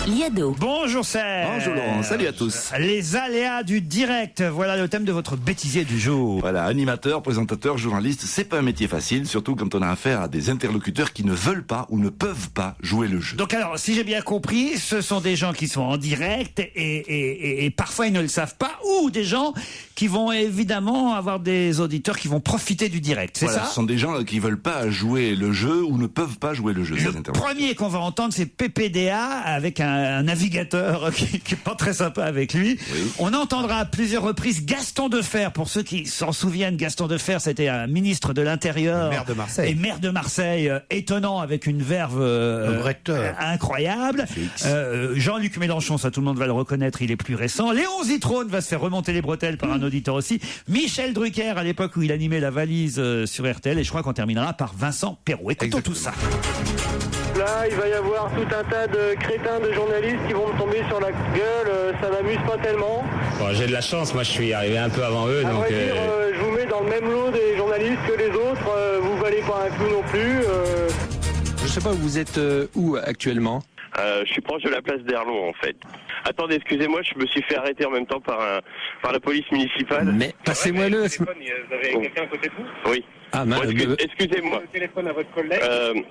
Liado. Bonjour Serge. Bonjour Laurent, salut à tous. Les aléas du direct, voilà le thème de votre bêtisier du jour. Voilà, animateur, présentateur, journaliste, c'est pas un métier facile, surtout quand on a affaire à des interlocuteurs qui ne veulent pas ou ne peuvent pas jouer le jeu. Donc alors, si j'ai bien compris, ce sont des gens qui sont en direct et parfois ils ne le savent pas, ou des gens qui vont évidemment avoir des auditeurs qui vont profiter du direct, c'est ça? Ce sont des gens qui veulent pas jouer le jeu ou ne peuvent pas jouer le jeu. Le premier qu'on va entendre, c'est PPDA avec un navigateur qui est pas très sympa avec lui. Oui. On entendra à plusieurs reprises Gaston Defferre. Pour ceux qui s'en souviennent, Gaston Defferre, c'était un ministre de l'Intérieur maire de Marseille. Et maire de Marseille, étonnant, avec une verve incroyable. Jean-Luc Mélenchon, ça tout le monde va le reconnaître, il est plus récent. Léon Zitrone va se faire remonter les bretelles par un auditeur aussi. Michel Drucker, à l'époque où il animait la valise sur RTL. Et je crois qu'on terminera par Vincent Perrault. Écoutons tout ça. Là, il va y avoir tout un tas de crétins de journalistes qui vont me tomber sur la gueule, ça m'amuse pas tellement. Bon, j'ai de la chance, moi je suis arrivé un peu avant eux. À vrai dire, je vous mets dans le même lot des journalistes que les autres, vous valez pas un clou non plus. Je sais pas, vous êtes où actuellement? Je suis proche de la place d'Erlon en fait. Attendez, excusez-moi, je me suis fait arrêter en même temps par la police municipale. Mais passez-moi-le. Vous avez quelqu'un à côté de vous? Oui. Ah, bon, excusez-moi. Le téléphone à votre collègue.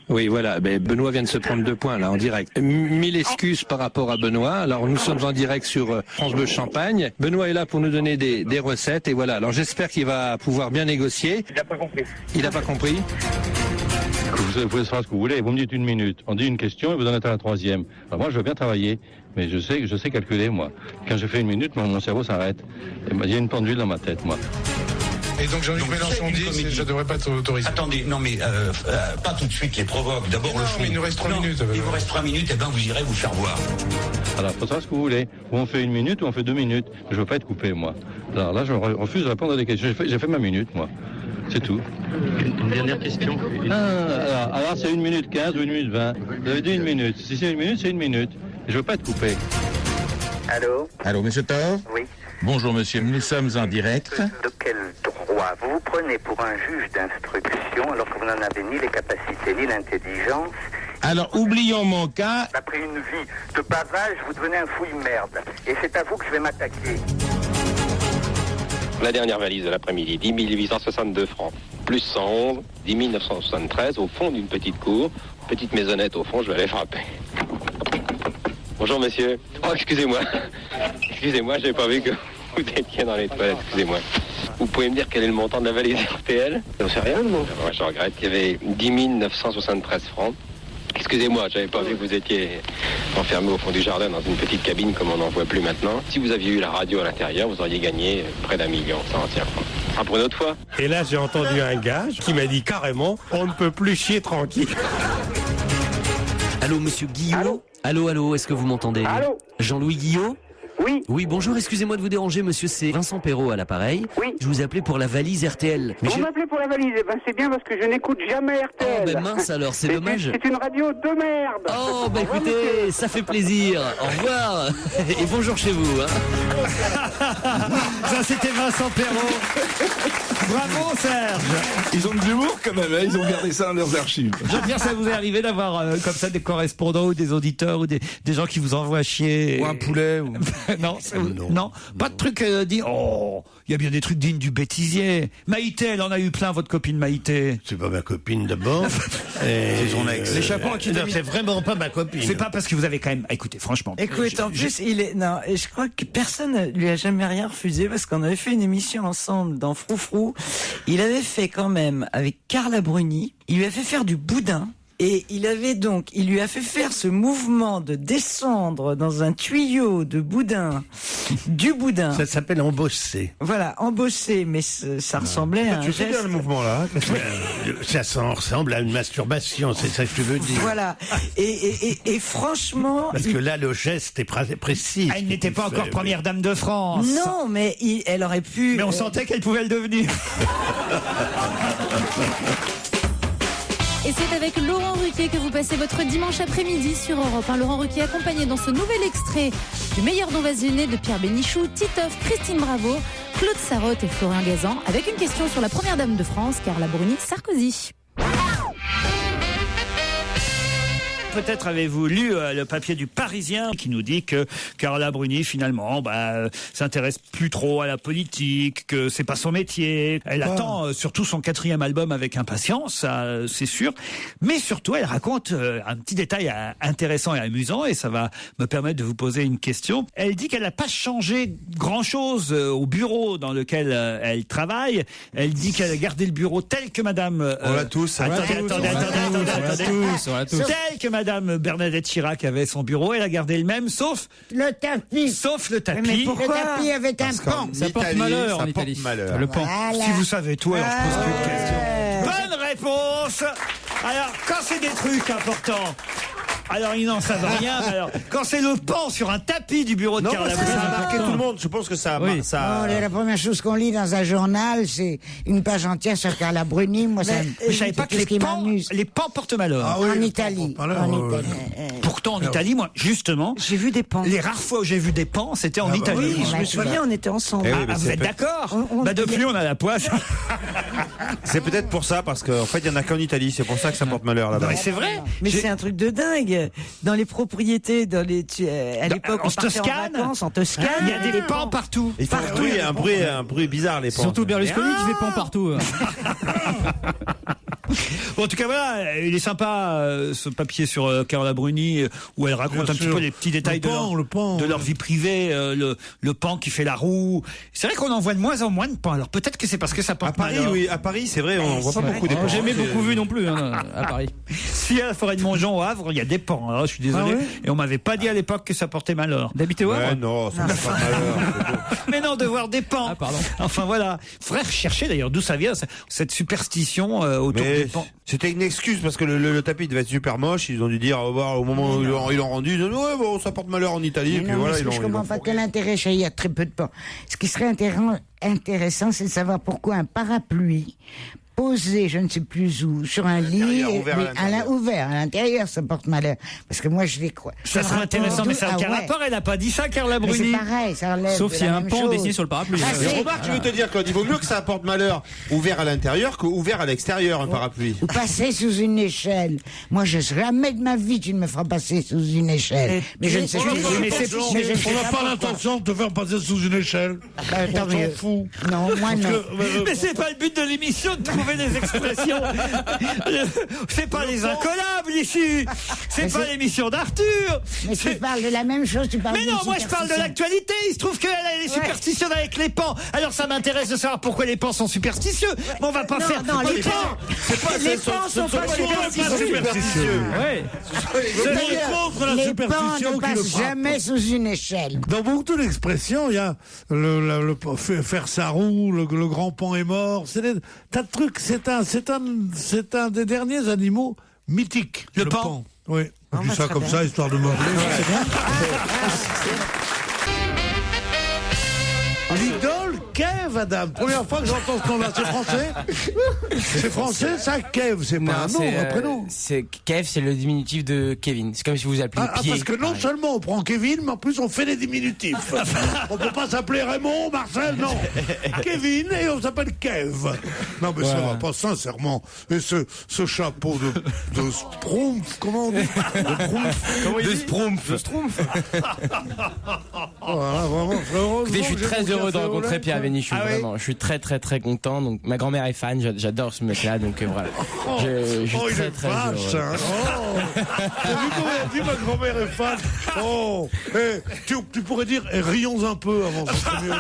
Oui, voilà. Ben, Benoît vient de se prendre 2 points là en direct. 1000 excuses par rapport à Benoît. Alors nous sommes en direct sur France Bleu Champagne. Benoît est là pour nous donner des recettes et voilà. Alors j'espère qu'il va pouvoir bien négocier. Il n'a pas compris. Il n'a pas compris. Vous pouvez faire ce que vous voulez. Vous me dites 1 minute. On dit une question et vous en êtes à la 3e. Alors moi, je veux bien travailler, mais je sais calculer, moi. Quand je fais 1 minute, mon cerveau s'arrête. Il y a une pendule dans ma tête, moi. Et donc Jean-Luc Mélenchon dit que ça ne devrait pas être autorisé. Attendez, non mais pas tout de suite les provoques. D'abord le fond. Mais il nous reste 3 minutes. Il vous reste 3 minutes, et ben vous irez vous faire voir. Alors, il faut savoir ce que vous voulez. Ou on fait 1 minute ou on fait 2 minutes. Je veux pas être coupé, moi. Alors là, je refuse de répondre à des questions. J'ai fait ma minute, moi. C'est tout. Une dernière question. Alors c'est 1 minute 15 ou 1 minute 20. Vous avez dit 1 minute. Si c'est 1 minute, c'est 1 minute. Je veux pas être coupé. Allô ? Allô, monsieur Thor ? Oui. Bonjour, monsieur. Nous sommes en direct. De quel droit vous vous prenez pour un juge d'instruction alors que vous n'en avez ni les capacités ni l'intelligence? Alors, oublions mon cas. Après une vie de bavage, vous devenez un fouille-merde. Et c'est à vous que je vais m'attaquer. La dernière valise de l'après-midi, 10 862 francs. Plus 111, 10 973 au fond d'une petite cour. Petite maisonnette au fond, je vais aller frapper. Bonjour monsieur. Oh, excusez-moi. Excusez-moi, j'avais pas vu que vous étiez dans les toilettes. Excusez-moi. Vous pouvez me dire quel est le montant de la valise RTL? J'en sais rien, moi. Moi, je regrette. Il y avait 10 973 francs. Excusez-moi, j'avais pas vu que vous étiez enfermé au fond du jardin dans une petite cabine comme on n'en voit plus maintenant. Si vous aviez eu la radio à l'intérieur, vous auriez gagné près d'1 million. Ça en tient. Ah, pour une autre fois. Et là, j'ai entendu un gars qui m'a dit carrément, on ne peut plus chier tranquille. Allô, monsieur Guillot? Allô, est-ce que vous m'entendez? Allô? Jean-Louis Guillot? Oui. Oui, bonjour, excusez-moi de vous déranger, monsieur, c'est Vincent Perrault à l'appareil. Oui. Je vous appelais pour la valise RTL. Mais vous m'appelez pour la valise? Eh ben, c'est bien parce que je n'écoute jamais RTL. Oh, ben mince alors, c'est dommage. C'est une radio de merde. Oh, bah écoutez, ça fait plaisir. Au revoir. Et bonjour chez vous. Hein. Ça, c'était Vincent Perrault. Bravo, Serge. Ils ont de l'humour quand même, hein. Ils ont gardé ça dans leurs archives. Jean-Pierre, ça vous est arrivé d'avoir comme ça des correspondants ou des auditeurs ou des gens qui vous envoient chier? Ou un poulet ou... non, pas de truc dit. Oh, il y a bien des trucs dignes du bêtisier. Maïté, elle en a eu plein, votre copine Maïté. C'est pas ma copine d'abord. C'est son ex. Les chapeaux qui c'est vraiment pas ma copine. C'est pas parce que vous avez quand même. Écoutez, franchement. Écoute, en plus, il est. Non, et je crois que personne lui a jamais rien refusé parce qu'on avait fait une émission ensemble dans Froufrou. Il avait fait quand même avec Carla Bruni. Il lui a fait faire du boudin. Et il lui a fait faire ce mouvement de descendre dans un tuyau de boudin, du boudin. Ça s'appelle embosser. Voilà, embosser, mais ça ressemblait à un tu sais geste. bien le mouvement là. Ça ressemble à une masturbation, c'est ça que tu veux dire. Voilà. Et franchement. Parce que là, le geste est précis. Elle n'était pas encore première dame de France. Non, mais elle aurait pu. Mais on sentait qu'elle pouvait le devenir. Et c'est avec Laurent Ruquier que vous passez votre dimanche après-midi sur Europe 1. Laurent Ruquier accompagné dans ce nouvel extrait du meilleur d'On va se gêner de Pierre Bénichou, Titoff, Christine Bravo, Claude Sarraute et Florian Gazan, avec une question sur la première dame de France, Carla Bruni Sarkozy. Peut-être avez-vous lu le papier du Parisien qui nous dit que Carla Bruni finalement s'intéresse plus trop à la politique, que c'est pas son métier. Elle attend surtout son 4e album avec impatience, ça c'est sûr. Mais surtout elle raconte un petit détail intéressant et amusant et ça va me permettre de vous poser une question. Elle dit qu'elle n'a pas changé grand-chose au bureau dans lequel elle travaille. Elle dit qu'elle a gardé le bureau tel que Madame. On l'a tous. Attendez. Tel que Madame Bernadette Chirac avait son bureau, elle a gardé le même, sauf le tapis. Sauf le tapis. Mais pourquoi? Le tapis avait un pan. Ça porte malheur en Italie. Le pan. Voilà. Si vous savez tout, alors je pose plus de questions. Bonne réponse. Alors, quand c'est des trucs importants. Alors ils n'en savent rien. Alors quand c'est le pan sur un tapis du bureau de Carla Bruni, ça a marqué tout le monde. Je pense que ça a. Oui. La première chose qu'on lit dans un journal, c'est une page entière sur Carla Bruni. Moi, je savais pas que les pans portent malheur. Ah, oui, en Italie. Pourtant en Italie, moi, justement, j'ai vu des pans. Les rares fois où j'ai vu des pans, c'était en Italie. Oui, je me souviens, on était ensemble. Vous êtes d'accord? Depuis, on a la poisse. C'est peut-être pour ça, parce qu'en fait, il y en a qu'en Italie. C'est pour ça que ça porte malheur là-bas. Mais c'est vrai. Mais c'est un truc de dingue. Dans les propriétés, à l'époque, on partait en vacances, en Toscane. Il y a des pans partout. Oui, il y a un bruit bizarre, les pans. Surtout Berlusconi qui fait pan partout. Bon, en tout cas, voilà, il est sympa ce papier sur Carola Bruni où elle raconte Bien un petit sûr. peu les petits détails Le pan, de leur vie privée, le pan qui fait la roue. C'est vrai qu'on en voit de moins en moins de pans. Alors peut-être que c'est parce que ça porte Paris, malheur. oui, à Paris, c'est vrai, on voit pas beaucoup des pans. J'ai jamais beaucoup vu non plus à Paris. Si à la forêt de Montjean au Havre, il y a des pans. Alors, je suis désolé. Ah ouais Et on m'avait pas dit à l'époque que ça portait malheur. D'habiter au Havre? Ouais, non, ça fait pas malheur. Mais non, de voir des pans. Ah, pardon. Enfin voilà. Faudrait rechercher d'ailleurs d'où ça vient, cette superstition autour Mais des pans. c'était une excuse parce que le tapis devait être super moche. Ils ont dû dire au moment où ils l'ont rendu, ils ont dit ouais, bon, ça porte malheur en Italie. Et puis Non, voilà, mais ils l'ont. je comprends pas quel intérêt, il y a très peu de pans. Ce qui serait intéressant, c'est de savoir pourquoi un parapluie posé, je ne sais plus où, sur un lit, ouvert à l'intérieur, ça porte malheur. Parce que moi, je les crois. Ça serait intéressant, mais ça n'a aucun rapport. Elle n'a pas dit ça, Carla Mais Bruni. c'est pareil, ça relève. Sauf s'il y a un pan dessiné sur le parapluie. Mais remarque, je veux te dire, Claude, il vaut mieux que ça apporte malheur ouvert à l'intérieur qu'ouvert à l'extérieur, un parapluie. Ou passer sous une échelle. Moi, jamais de ma vie, tu ne me feras passer sous une échelle. Mais je ne sais plus. On n'a pas l'intention de te faire passer sous une échelle. On s'en fout. Non, moi non. Mais c'est pas le but de l'émission de trouver des expressions. C'est pas les incollables ici. C'est pas l'émission d'Arthur. Mais tu parles de la même chose, tu parles Mais d'une non, moi je parle de superstition. l'actualité. Il se trouve qu'elle est superstitieuse avec les pans. Alors ça m'intéresse de savoir pourquoi les pans sont superstitieux. Mais on va pas faire. Non, les pans. Les pans sont pas superstitieux. Ouais. contre la Les pans superstition ne qui le passent frappe. jamais sous une échelle. Dans beaucoup d'expressions, il y a faire sa roue, le grand pan est mort. C'est des tas de trucs. C'est un des derniers animaux mythiques. Le pan. Oui. Je dis ça comme ça, histoire de me L'idole Kev, Adam. Première fois que j'entends ce nom-là. C'est français? C'est français, ça, Kev. C'est pas un nom, un prénom. Kev, c'est le diminutif de Kevin. C'est comme si vous appeliez Pied. Parce que non seulement on prend Kevin, mais en plus on fait les diminutifs. On peut pas s'appeler Raymond, Marcel, non. Kevin et on s'appelle Kev. Non mais ça va pas, sincèrement. Et ce chapeau de Schtroumpf, comment on dit? De Schtroumpf. Voilà, vraiment, Écoutez, je suis très heureux de rencontrer Pierre Bénichou, vraiment. Je suis très très très content. Donc ma grand-mère est fan, j'adore ce mec-là, donc voilà. Je suis très très heureux. T'as vu comment elle dit ma grand-mère est fan? Oh, tu pourrais dire rions un peu avant, ça serait mieux,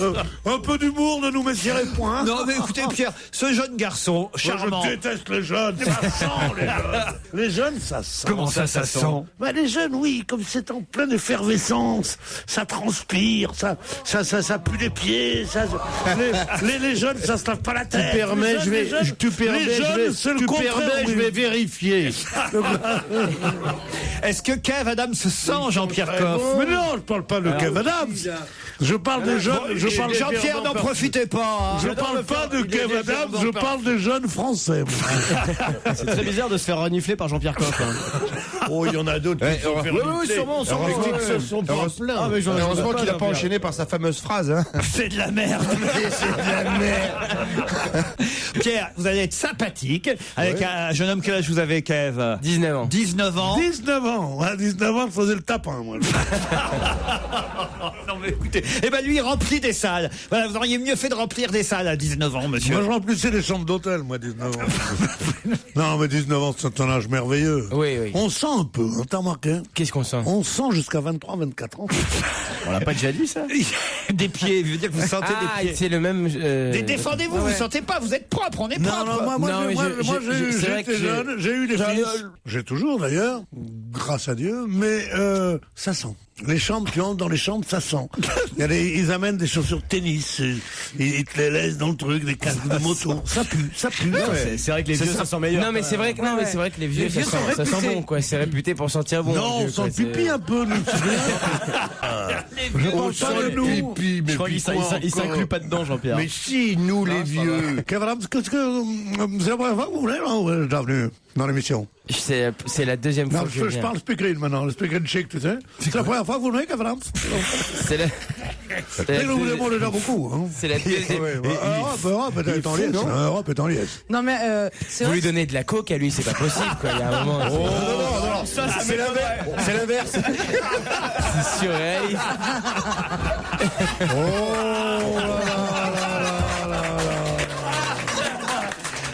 non? Un peu d'humour ne nous messierait point. Non mais écoutez Pierre, ce jeune garçon charmant. Je déteste les jeunes, ça sent les jeunes. Les jeunes, ça sent. Comment ça sent? Bah, les jeunes, oui, comme c'est en pleine effervescence, ça transpire, ça pue les pieds, les jeunes, ça se lave pas la tête. Je vais vérifier. Est-ce que Kev Adams se sent Jean-Pierre Coff? Mais non, je parle pas de Kev Adams. Je parle des jeunes. Jean-Pierre, n'en profitez pas. Je parle pas de Kev Adams, je parle des jeunes français. C'est très bizarre de se faire renifler par Jean-Pierre Coff. Oh, il y en a d'autres qui sont fait renifler. sûrement. Heureusement qu'il n'a pas enchaîné par sa fameuse phrase. Hein. C'est de la merde. C'est de la merde. Pierre, vous allez être sympathique avec un jeune homme. Quel âge vous avez, Kev? 19 ans. 19 ans. 19 ans. À 19 ans, je faisais le tapin, moi. Non mais écoutez, lui il remplit des salles. Voilà, vous auriez mieux fait de remplir des salles à 19 ans, monsieur. Moi je remplissais les chambres d'hôtel, moi, 19 ans. Non mais 19 ans, c'est un âge merveilleux. Oui. On sent un peu, hein, t'as remarqué? Qu'est-ce qu'on sent? On sent jusqu'à 23, 24 ans. On l'a pas déjà dit ça? Des pieds, je veux dire que vous sentez des pieds. C'est le même. Défendez-vous, vous sentez pas, vous êtes propre, on est propre. Moi j'étais jeune, j'ai eu des fils. J'ai toujours d'ailleurs, grâce à Dieu, mais ça sent. Les chambres, tu entres dans les chambres, ça sent. Ils amènent des chaussures de tennis, ils te les laissent dans le truc, des casques de moto. Ça pue. C'est vrai que les vieux, ça sent meilleur. Non, mais c'est vrai que les vieux, ça sent bon, quoi. C'est réputé pour sentir bon. Non, on sent le pipi un peu, nous. On sent le pipi, mais je crois qu'il s'inclut pas dedans, Jean-Pierre. Mais si, nous, les vieux. Qu'est-ce que c'est la première fois que vous venez, là, bienvenue dans l'émission. C'est la deuxième fois que je viens. Je parle speakerine maintenant, le speakerine chic, tu sais. C'est la première fois que vous venez, Kevin. C'est la... Nous vous demandons déjà beaucoup. Hein. C'est la deuxième... Europe est en liesse. Europe est en liesse. Non mais vous lui donnez de la coke à lui, c'est pas possible, quoi. Il y a un moment... Non, ça c'est l'inverse. C'est l'inverse. C'est surréaliste.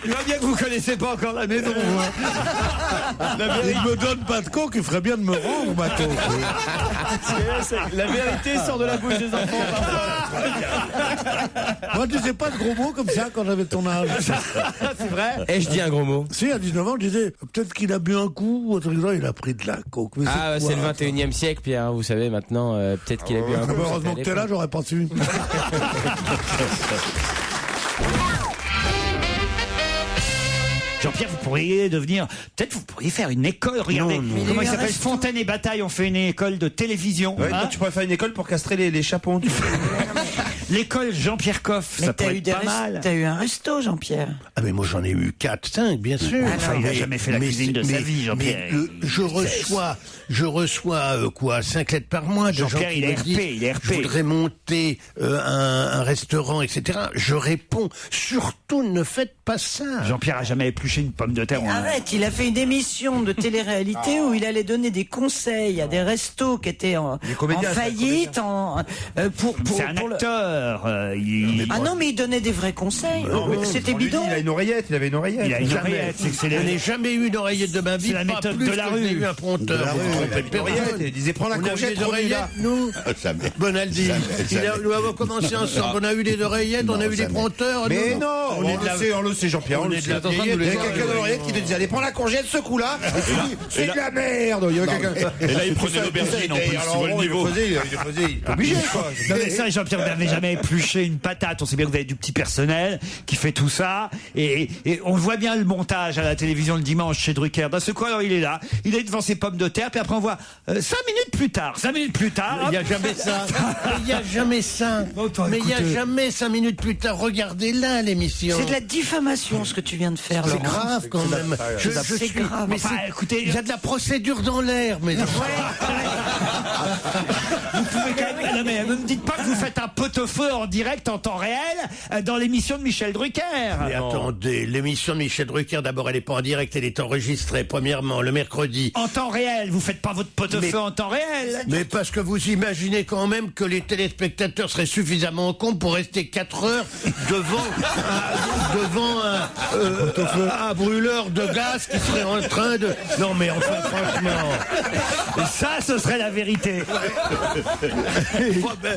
Il va bien que vous connaissez pas encore la maison. Il me donne pas de coke, il ferait bien de me rendre ma coke. La vérité sort de la bouche des enfants parfois. Moi, je disais pas de gros mots comme ça quand j'avais ton âge. C'est vrai. Et je dis un gros mot. Si, à 19 ans, je disais, peut-être qu'il a bu un coup, ou autre chose, il a pris de la coke. Mais C'est le 21e siècle, Pierre, vous savez, maintenant, peut-être qu'il a bu un coup. Heureusement que t'es là, j'aurais pas su. Jean-Pierre, vous pourriez devenir... Peut-être vous pourriez faire une école. Regardez, comment il s'appelle, Fontaine et Bataille, on fait une école de télévision. Ouais, tu pourrais faire une école pour castrer les chapons. L'école Jean-Pierre Coff, ça pourrait être pas mal. T'as eu un resto, Jean-Pierre? Ah mais moi j'en ai eu 4, 5, bien sûr. Enfin, il n'a jamais fait la cuisine de sa vie, Jean-Pierre. Je reçois quoi, 5 lettres par mois de gens Jean-Pierre, qui il me est RP, disent, il est RP. je voudrais monter un restaurant, etc. Je réponds, surtout ne faites pas ça. Jean-Pierre a jamais épluché une pomme de terre. Arrête, il a fait une émission de télé-réalité où il allait donner des conseils à des restos qui étaient en faillite. C'est un acteur. Ah non, mais il donnait des vrais conseils. C'était bidon. Il a une oreillette, il avait une oreillette. Il a une oreillette. Je n'ai jamais eu d'oreillette de ma vie. C'est la méthode de la rue. J'ai eu un prompteur. Il disait prends la courgette, des oreillettes, nous. Bonaldi. Nous avons commencé ensemble. On a eu des oreillettes, on a eu des prompteurs. Mais non, on le sait, Jean-Pierre. On le sait. Il y a quelqu'un dans l'oreillette qui te disait allez prends la courgette, ce coup-là. C'est de la merde. Il y avait quelqu'un. Et là, il prenait l'aubergine en plus, tu vois le niveau. Il faisait obligé quoi. Non mais ça, Jean-Pierre, vous n'avez jamais épluché une patate. On sait bien que vous avez du petit personnel qui fait tout ça. Et on voit bien le montage à la télévision le dimanche chez Drucker. Dans ce coin, alors, il est là. Il est devant ses pommes de terre. Puis après, on voit 5 minutes plus tard. Il n'y a jamais ça. Il n'y a jamais ça. Mais il n'y a jamais 5 minutes plus tard. Regardez là l'émission. C'est de la diffamation ce que tu viens de faire, C'est Laurent. grave quand même. C'est grave. Mais écoutez, il y a de la procédure dans l'air. Mais vous pouvez quand même... Non mais ne me dites pas que vous faites un pot-au-feu en direct en temps réel dans l'émission de Michel Drucker. Mais attendez, l'émission de Michel Drucker, d'abord, elle n'est pas en direct, elle est enregistrée, premièrement, le mercredi. En temps réel, vous faites pas votre pot-au-feu en temps réel. Mais parce que vous imaginez quand même que les téléspectateurs seraient suffisamment cons pour rester 4 heures devant un brûleur de gaz qui serait en train de... Non mais enfin, franchement... Ça, ce serait la vérité.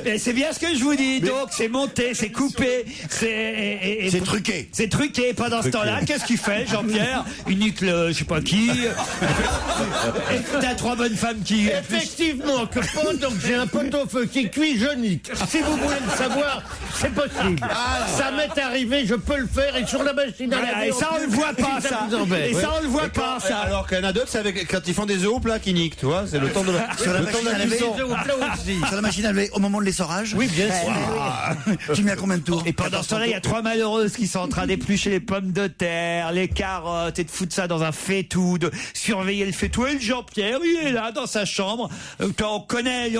Et c'est bien ce que je vous dis. Donc, c'est monté, c'est coupé, c'est truqué. C'est truqué. Pendant ce temps-là, qu'est-ce qu'il fait, Jean-Pierre? Il nique je sais pas qui. Et t'as 3 bonnes femmes qui... Effectivement, que pendant que j'ai un pot-au-feu qui cuit, je nique. Si vous voulez le savoir, c'est possible. Ça m'est arrivé, je peux le faire, et sur la machine à laver... Et ça, on le voit pas, ça. Et ça, on le voit pas, ça. Alors qu'il y en a d'autres, c'est quand ils font des œufs au plat qui niquent, tu vois. C'est le temps de la cuisson. Sur la machine à laver au moment de l'essorage. Oui, bien sûr. Tu mets à combien de tours? Et pendant ce temps-là, il y a 3 malheureuses qui sont en train d'éplucher les pommes de terre, les carottes, et de foutre ça dans un faitout, de surveiller le faitout. Et le Jean-Pierre, il est là, dans sa chambre. On connaît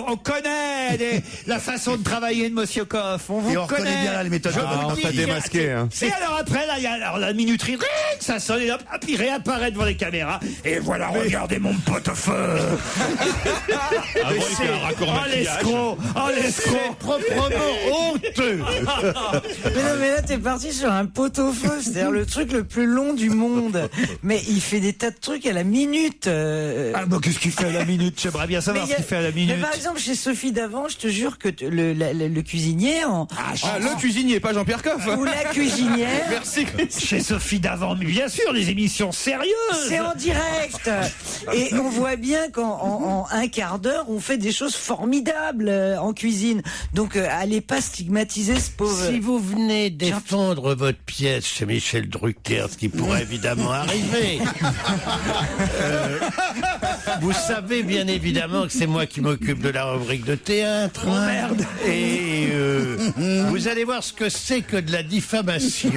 la façon de travailler de Monsieur Coff. On vous connaît bien là les méthodes. On t'a démasqué. Hein. Et alors après, là, il y a la minuterie, ça sonne, et hop, il réapparaît devant les caméras. Et voilà, regardez mon pot-au-feu. L'escroc. C'est proprement honteux. Mais là, t'es parti sur un pot-au-feu, c'est-à-dire le truc le plus long du monde. Mais il fait des tas de trucs à la minute. Ah bah qu'est-ce qu'il fait à la minute? J'aimerais bien savoir ce qu'il fait à la minute. Mais par exemple, chez Sophie Davant, je te jure que le cuisinier le cuisinier, pas Jean-Pierre Coff. Ou la cuisinière. Merci. Chez Sophie Davant, mais bien sûr, les émissions sérieuses. C'est en direct. Et on voit bien qu'en un quart d'heure, on fait des choses formidables en cuisine. Donc, allez pas stigmatiser ce pauvre... Si vous venez défendre votre pièce chez Michel Drucker, ce qui pourrait évidemment arriver, vous savez bien évidemment que c'est moi qui m'occupe de la rubrique de théâtre. Oh merde. Et vous allez voir ce que c'est que de la diffamation.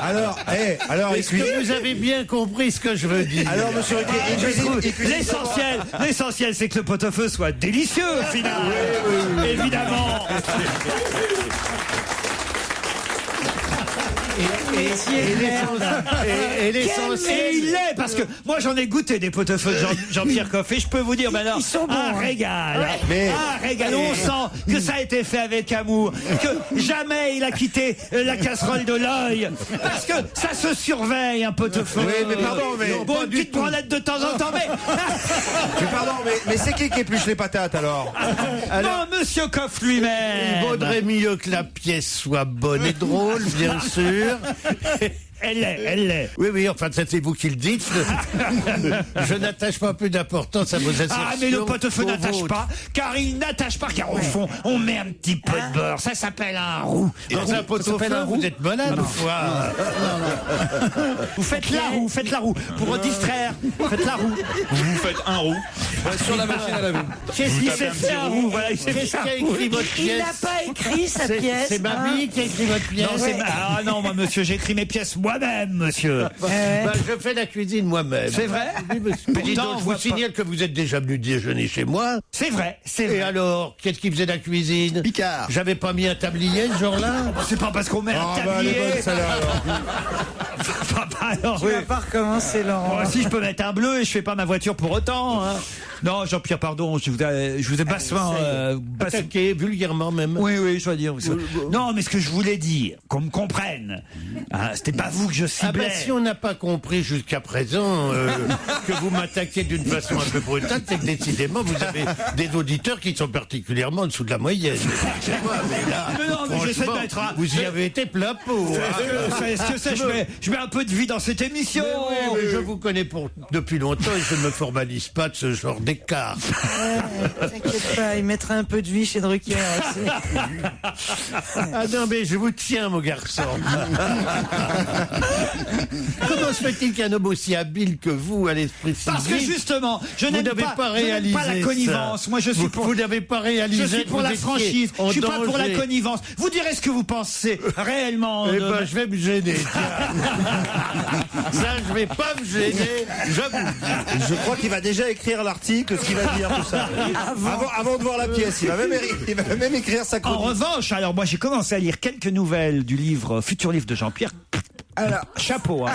Alors, est-ce que vous avez bien compris ce que je veux dire? Alors, monsieur Ruquier, l'essentiel, c'est que le pot-au-feu soit délicieux, au final. Oui. Évidemment. Et il l'est, parce que moi j'en ai goûté des pot-au-feu de Jean-Pierre Coff, et je peux vous dire maintenant, Ils sont bons, un régal. Un régal. On sent que ça a été fait avec amour, que jamais il a quitté la casserole de l'œil, parce que ça se surveille un pot-au-feu. Oui, mais pardon, mais bon, une petite branlette de temps en temps, mais mais c'est qui épluche les patates alors? non, Monsieur Coff lui-même. Il vaudrait mieux que la pièce soit bonne et drôle, bien sûr. Elle l'est. Oui, enfin, ça, c'est vous qui le dites. Je n'attache pas plus d'importance à vos assertions. Ah, mais le pot-au-feu qu'aux n'attache vôtres. pas, car il n'attache pas, car au fond, on met un petit peu de beurre. Ça s'appelle un roux. Dans un pot-au-feu, vous êtes malade ou quoi? Vous faites la roue, pour distraire. Faites la roue. Vous faites un roux sur la machine à laver. Qu'est-ce qu'il s'est fait un roux? Voilà, il s'est fait un roux. Il n'a pas écrit sa pièce. C'est Mamie qui a écrit votre pièce. Ah non, moi, monsieur, j'écris mes pièces moi-même, monsieur. Je fais la cuisine moi-même. C'est vrai? Mais dis donc, je vous signale que vous êtes déjà venu déjeuner chez moi. C'est vrai, c'est Et vrai. alors, qu'est-ce qui faisait la cuisine? Picard. J'avais pas mis un tablier ce jour-là? C'est pas parce qu'on met un tablier. Alors, Tu vas pas recommencer, Laurent. moi aussi, je peux mettre un bleu et je fais pas ma voiture pour autant. Hein. Non, Jean-Pierre, pardon, je vous ai bassement... Attaqué, vulgairement même. Oui, je dois dire. Non, mais ce que je voulais dire, qu'on me comprenne, hein, c'était pas vous que je Ah ciblais. ben si on n'a pas compris jusqu'à présent que vous m'attaquiez d'une façon un peu brutale, c'est que décidément vous avez des auditeurs qui sont particulièrement en dessous de la moyenne. Excusez-moi, mais là, Mais non, mais j'essaie franchement, d'être un- vous y avez été plat pot. Est-ce que ça, je mets un peu de vie dans cette émission. Mais je vous connais depuis longtemps et je ne me formalise pas de ce genre d'écart. T'inquiète pas, il mettra un peu de vie chez Drucker aussi. Ah non, mais je vous tiens, mon garçon. Comment se fait-il qu'un homme aussi habile que vous, à l'esprit si Parce que vif, justement, je vous n'aime n'avez pas réalisé pas la connivence. ça. Moi, je suis Vous n'avez pas réalisé. Je suis pour que la vous étiez franchise. en Je suis pas pour la danger. connivence. Vous direz ce que vous pensez réellement. Eh de- ben, je vais me gêner. Ça, je vais pas me gêner. J'avoue. Je crois qu'il va déjà écrire l'article, ce qu'il va dire, tout ça. Avant de voir la pièce, il va même écrire sa En chronique. revanche, alors moi j'ai commencé à lire quelques nouvelles du futur livre de Jean-Pierre. Alors, chapeau. Hein.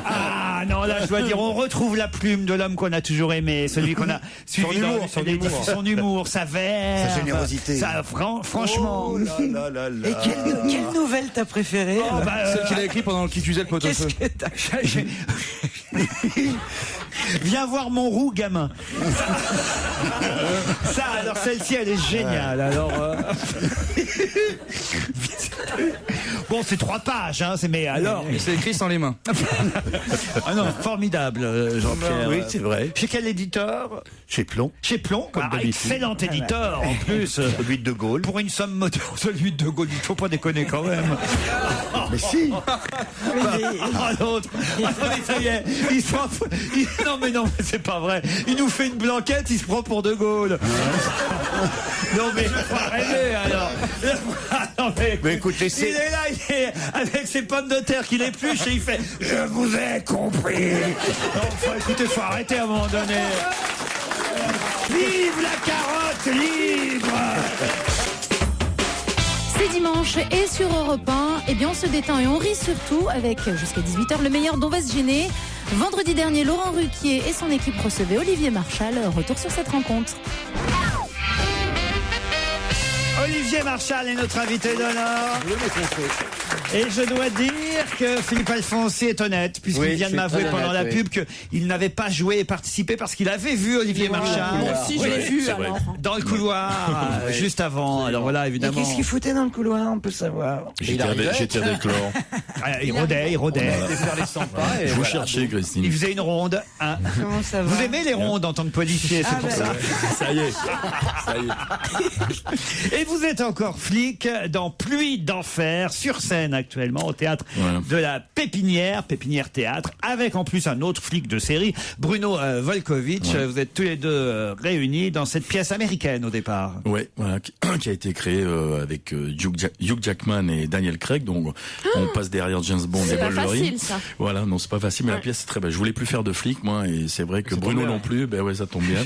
Ah non, là je dois dire, on retrouve la plume de l'homme qu'on a toujours aimé, celui qu'on a suivi dans son humour, sa verve, sa générosité. Franchement. Oh là là là là. Et quelle nouvelle t'as préférée? Oh, bah, Celle qu'il a écrit pendant qu'il utilisait le Qu'est-ce pot-au-feu. que t'as... Viens voir mon roux, gamin. Ça, alors celle-ci, elle est géniale. Alors, bon, c'est 3 pages, hein. Mais alors, C'est écrit sans les mains. ah non, formidable, Jean-Pierre. Oui, c'est vrai. Chez quel éditeur? Chez Plomb. Chez Plomb, d'habitude. excellent éditeur en plus. Celui de Gaulle. Pour une somme modeste, celui de Gaulle, il faut pas déconner quand même. Mais si. Ah, l'autre. Attendez, ça y est. Il se prend... Non, mais c'est pas vrai. Il nous fait une blanquette, il se prend pour De Gaulle. Non, mais je crois rêver, alors. Non, mais écoutez, il est là, il est avec ses pommes de terre qu'il épluche et il fait « Je vous ai compris ». Enfin, écoutez, faut arrêter à un moment donné. Vive la carotte libre! C'est dimanche et sur Europe 1, eh bien on se détend et on rit surtout avec jusqu'à 18h le meilleur dont va se gêner. Vendredi dernier, Laurent Ruquier et son équipe recevaient Olivier Marchal. Retour sur cette rencontre. Olivier Marchal est notre invité d'honneur. Et je dois dire que Philippe Alfonsi est honnête, puisqu'il Oui, vient je de suis m'avouer très pendant la honnête, pub qu'il n'avait pas joué et participé parce qu'il avait vu Olivier Marchal. Moi aussi, je l'ai vu. c'est vrai. Alors. Dans le couloir, juste avant. Alors voilà, Mais évidemment. qu'est-ce qu'il foutait dans le couloir, on peut savoir. J'étais avec Laurent. Il rôdait. Faire les 100 pas et Je vous voilà. cherchais, Il Christine. faisait une ronde. Hein. Comment ça va? Vous aimez les rondes en tant que policier, c'est Ah, pour bah, ça. Ça y est. Ça y est. Et vous êtes encore flic dans Pluie d'enfer, sur scène actuellement, au théâtre de la Pépinière Théâtre, avec en plus un autre flic de série, Bruno Volkovitch. Ouais. Vous êtes tous les deux réunis dans cette pièce américaine au départ. Ouais, voilà, qui a été créé avec Hugh Jackman et Daniel Craig. Donc on passe derrière James Bond C'est et pas Wolverine. facile, ça. Voilà, non, c'est pas facile, mais la pièce est très belle. Je voulais plus faire de flic, moi, et c'est vrai que Bruno non plus. Ben ouais, ça tombe bien.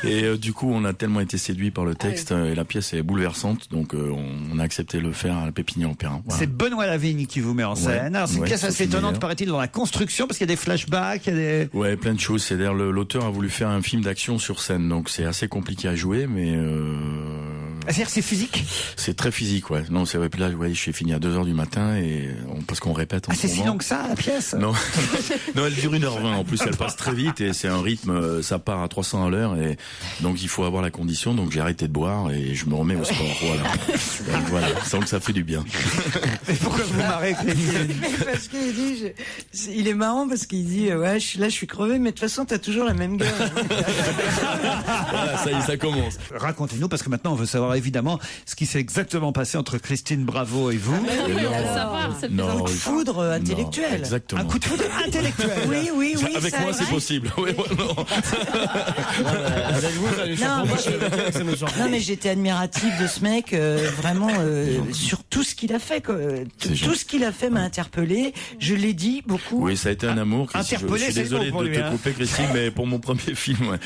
Et du coup, on a tellement été séduits par le texte et la pièce est bouleversante, donc on a accepté de le faire à la Pépinière Opéra. Voilà. C'est Benoît Lavigne qui vous met en scène. Alors, c'est une pièce assez étonnante, paraît-il, dans la construction, parce qu'il y a des flashbacks, il y a des... Ouais, plein de choses. C'est-à-dire l'auteur a voulu faire un film d'action sur scène, donc c'est assez compliqué à jouer, mais c'est-à-dire c'est physique. C'est très physique, ouais. Non, c'est vrai. Puis là, ouais, je suis fini à 2h du matin et parce qu'on répète en ce c'est moment. si long que ça, la pièce? Non, non, elle dure 1h20. En plus, elle passe très vite et c'est un rythme, ça part à 300 à l'heure et donc il faut avoir la condition. Donc j'ai arrêté de boire et je me remets au sport. Voilà. Donc, voilà. Donc ça fait du bien. Mais pourquoi vous marrez, Christine? Parce qu'il dit, il est marrant parce qu'il dit, ouais, je suis crevé, mais de toute façon, t'as toujours la même gueule. Voilà, ça y est, ça commence. Racontez-nous, parce que maintenant on veut savoir évidemment ce qui s'est exactement passé entre Christine Bravo et vous. Oui, on va savoir, c'est Non, Un coup de foudre intellectuel. Exactement. Un coup de foudre intellectuel. Oui. Avec ça moi, c'est arrive. possible. Oui, ouais, non. Avec vous, ça lui Non, chapeau. Non, mais j'étais admirative de ce mec, vraiment, sur tout ce qu'il a fait. Tout ce qu'il a fait m'a interpellé. Je l'ai dit beaucoup. Oui, ça a été un amour. Christine. Interpellé, je suis c'est désolé le mot de pour lui, te couper, Christine, mais pour mon premier film,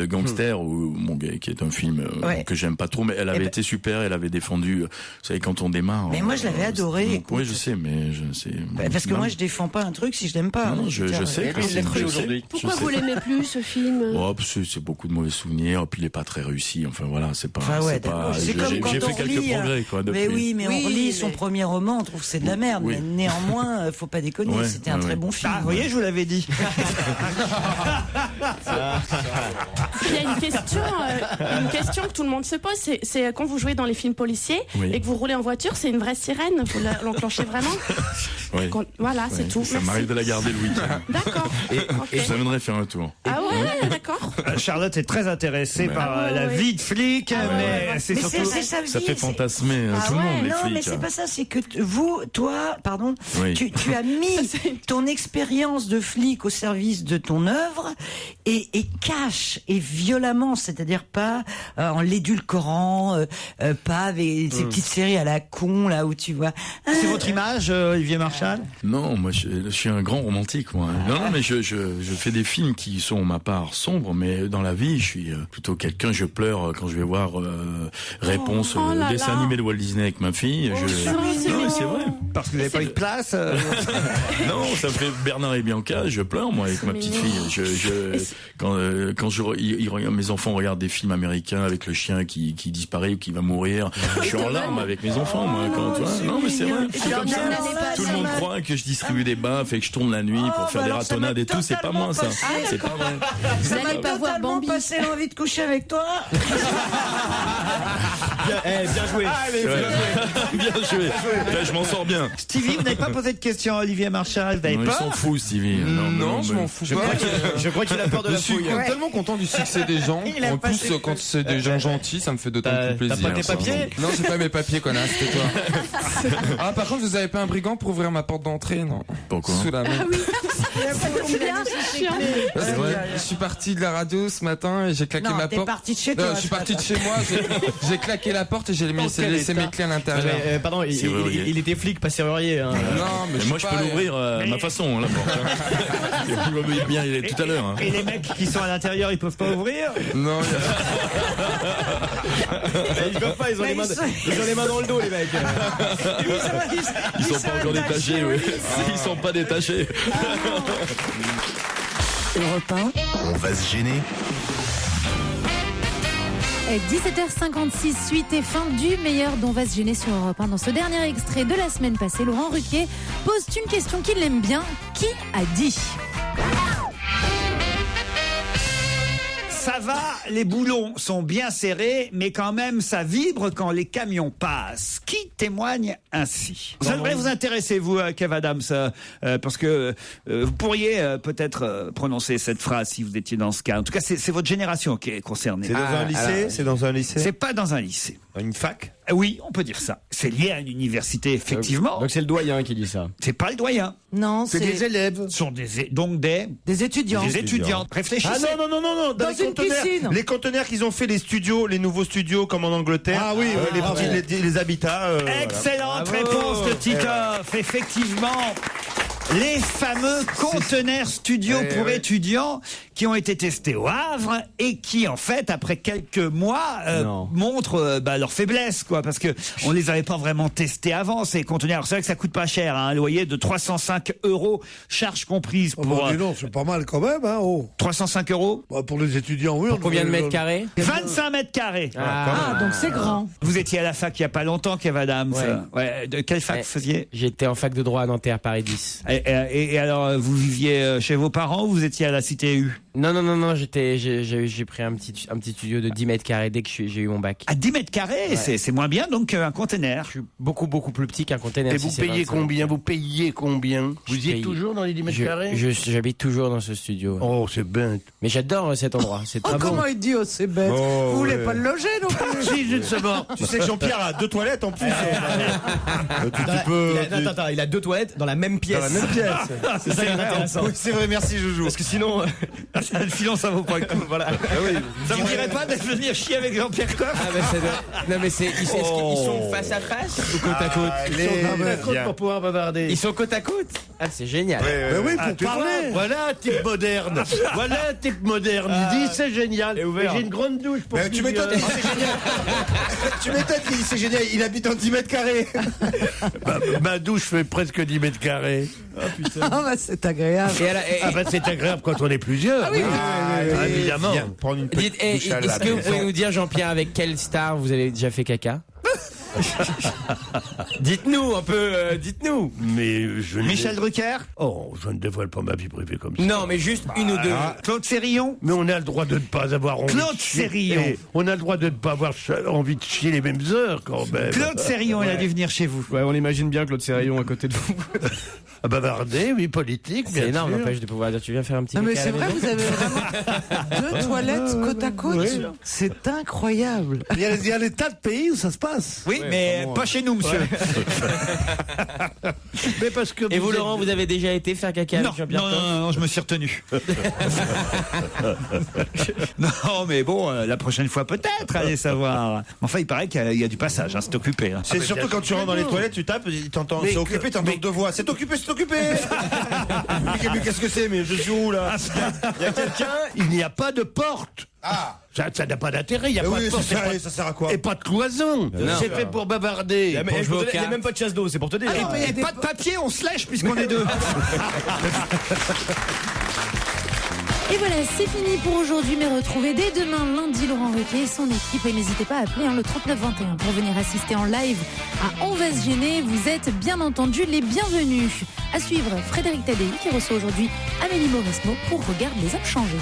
Gangster, ou mon gars, qui est un film que j'aime pas trop, mais elle avait été super, elle avait défendu. Vous savez, quand on démarre. Mais moi, je l'avais adoré. Oui, je sais, mais je sais. Parce que moi, je défends pas un truc si je l'aime pas. Non, je sais. Christine, je sais. Pourquoi vous l'aimez plus, ce film? Oh, c'est beaucoup de mauvais souvenirs, puis il est pas très réussi. Enfin voilà, c'est pas. Enfin, ouais, c'est pas. c'est comme quand J'ai on fait quelques relit, progrès, quoi. Depuis. Mais oui, mais on relit son premier roman, on trouve que c'est de la merde. Oui. Mais néanmoins, faut pas déconner, Ouais, c'était un très bon film. Ah, vous voyez, je vous l'avais dit. Il y a une question que tout le monde se pose, c'est quand vous jouez dans les films policiers et que vous roulez en voiture, c'est une vraie sirène, vous l'enclenchez vraiment? Oui. Voilà, c'est tout. Ça m'arrive de la garder le week-end. D'accord. Et ça viendrait faire un tour. Ah ouais, d'accord. Charlotte est très intéressée par la vie de flic, mais c'est surtout... Ça fait fantasmer tout le monde, les non, flics. mais c'est pas ça, c'est que toi, Oui. tu as mis ton expérience de flic au service de ton œuvre et cache et violemment, c'est-à-dire pas en l'édulcorant, pas avec ces petites séries à la con là où tu vois. C'est votre image, Olivier Marchal? Non, moi je suis un grand romantique, moi. Non, mais je fais des films qui sont ma part sombre, mais dans la vie, je suis plutôt quelqu'un. Je pleure quand je vais voir Réponse au dessin animé de Walt Disney avec ma fille. Non, c'est vrai. Parce que vous n'avez pas eu de place. Non, ça me fait Bernard et Bianca. Je pleure moi avec ma petite fille. Quand mes enfants regardent des films américains avec le chien qui disparaît ou qui va mourir, je suis en larmes avec mes enfants, moi. Non, mais c'est vrai. C'est comme ça. Tout le monde croit que je distribue des baffes et que je tourne la nuit pour faire des ratonnades et tout. C'est pas moi, ça. C'est pas vrai. Vous n'allez pas voir Bambi. Passer l'envie de coucher avec toi. Bien joué. Bien joué. Là, je m'en sors bien. Stevie, vous n'avez pas posé de question à Olivier Marchal, vous n'avez Il pas? s'en fout, Stevie. Non, je m'en fous pas. Je crois qu'il a peur de la Je suis fouille. tellement content du succès des gens. En plus, quand c'est des gens gentils, ça me fait d'autant plus plaisir. T'as pas tes papiers? Non, j'ai pas mes papiers, connasse, c'est toi. Ah, par contre, vous avez pas un brigand pour ouvrir ma porte d'entrée, non? Pourquoi? Sous la main. Ah oui, c'est bien, c'est chiant. Parce que je suis parti de la radio ce matin et j'ai claqué ma t'es porte. parti de chez toi. Je suis parti de chez moi, j'ai claqué la porte et j'ai laissé mes clés à l'intérieur. Pardon, il était flic, pas serrurier. Hein. Non, mais moi, je peux l'ouvrir à ma façon, la porte. Bien, il est tout à l'heure. Et les mecs qui sont à l'intérieur, ils peuvent pas ouvrir? Non, Ils peuvent pas, ils ont les mains dans le dos, les mecs. Ils sont pas encore détachés, oui. Ils sont pas détachés. Europe 1. On va se gêner. 17h56, suite et fin du meilleur dont va se gêner sur Europe 1. Dans ce dernier extrait de la semaine passée, Laurent Ruquier pose une question qu'il aime bien. Qui a dit? Ça va, les boulons sont bien serrés, mais quand même ça vibre quand les camions passent. Qui témoigne ainsi? Ça devrait vous intéresser, vous, Kev Adams, parce que vous pourriez peut-être prononcer cette phrase si vous étiez dans ce cas. En tout cas, c'est votre génération qui est concernée. C'est dans un lycée? C'est dans un lycée? C'est pas dans un lycée. Une fac? Oui, on peut dire ça. C'est lié à une université, effectivement. Donc c'est le doyen qui dit ça. C'est pas le doyen. Non, C'est des élèves. Ce sont donc des étudiants. Des étudiants. Réfléchissez. Ah non, dans Dans les une conteneurs. piscine. Les conteneurs qu'ils ont fait les studios, les nouveaux studios comme en Angleterre. Ah oui, les petits, les habitats. Excellente Bravo. réponse de Titoff. Effectivement. Les fameux conteneurs studios pour étudiants qui ont été testés au Havre et qui, en fait, après quelques mois, montrent leur faiblesse, quoi, parce que on les avait pas vraiment testés avant, ces conteneurs. Alors, c'est vrai que ça coûte pas cher, hein, un loyer de 305 €, charges comprises pour... non, c'est pas mal quand même, hein. 305 €. Bah, pour les étudiants, oui. Pour combien de mètres carrés? 25 mètres carrés. Ah, donc c'est grand. Vous étiez à la fac il y a pas longtemps, Kev Adams. Ouais. De quelle fac vous faisiez? J'étais en fac de droit à Nanterre, Paris 10. Et alors, vous viviez chez vos parents ou vous étiez à la Cité U? Non, j'ai pris un petit studio de 10 mètres carrés dès que j'ai eu mon bac. À 10 mètres carrés, c'est moins bien donc qu'un conteneur. Je suis beaucoup plus petit qu'un conteneur. Et vous payez combien? Vous payez combien? Vous y êtes toujours dans les 10 mètres carrés? J'habite toujours dans ce studio. Oh, c'est bête. Mais j'adore cet endroit. C'est très bon. Comment il dit, c'est bête. Vous voulez pas le loger, non plus? Si, justement. Tu sais que Jean-Pierre a 2 toilettes en plus. Attends, il a 2 toilettes dans la même pièce. Dans la même pièce. C'est ça qui est intéressant. Oui, c'est vrai, merci Joujou. Parce que sinon, Sinon, ça vaut pas le coup. voilà. Ça vous dirait pas de venir chier avec Jean-Pierre Coff? Non mais ils sont face à face ou côte à côte? Pour pouvoir bavarder. Ils sont côte à côte. Ah, c'est génial. Oui, pour parler. Voilà un type moderne. Voilà un type moderne. Il dit c'est génial. Et j'ai une grande douche pour Tu m'étonnes, c'est génial. Tu m'étonnes, c'est génial. Il habite en 10 mètres carrés. Ma douche fait presque 10 mètres carrés. Ah bah c'est agréable. C'est agréable quand on est plusieurs. Ah oui, évidemment. Prendre une petite douche à la Est-ce que vous maison. pouvez nous dire, Jean-Pierre, avec quelle star vous avez déjà fait caca? Dites-nous un peu, dites-nous. Mais Michel Drucker? Oh, je ne dévoile pas ma vie privée comme ça. Non, mais juste une ou deux. Claude Sérillon? Mais on a le droit de ne pas avoir envie Claude de chier. Sérillon. On a le droit de ne pas avoir envie de chier les mêmes heures quand même. Claude Sérillon, il a dû venir chez vous. Ouais, on imagine bien Claude Sérillon à côté de vous. À bavarder, oui, politique, C'est bien énorme, sûr. n'empêche de pouvoir dire, tu viens faire un petit Non mais caca à c'est la vrai, maison vous avez vraiment 2 toilettes côte à côte. C'est incroyable. Il y a des tas de pays où ça se passe. Oui, mais pas chez nous, monsieur. Mais parce que Et vous, Laurent, vous avez déjà été faire caca avec Jean-Pierre Coff? Non, je me suis retenu. Non, mais bon, la prochaine fois peut-être, allez savoir. Enfin, il paraît qu'il y a du passage, hein, c'est occupé. Hein. C'est surtout quand tu rentres dans les toilettes, tu tapes, t'entends, c'est occupé, t'entends 2 voix. C'est occupé, c'est occupé. Mais qu'est-ce que c'est? Mais je suis où là? Il y a quelqu'un, il n'y a pas de porte. Ah. Ça n'a pas d'intérêt, il n'y a Mais pas oui, de porte. ça sert à quoi? Et pas de cloison. C'est fait pour bavarder. Il y a même pas de chasse d'eau, c'est pour te dire. Ah non, mais pas de papier, on se lèche puisqu'on est deux. Et voilà, c'est fini pour aujourd'hui, mais retrouvez dès demain, lundi, Laurent Ruquier et son équipe. Et n'hésitez pas à appeler le 3921 pour venir assister en live à On va se gêner. Vous êtes bien entendu les bienvenus. À suivre, Frédéric Tadei qui reçoit aujourd'hui Amélie Mauresmo pour Regarde les hommes changer.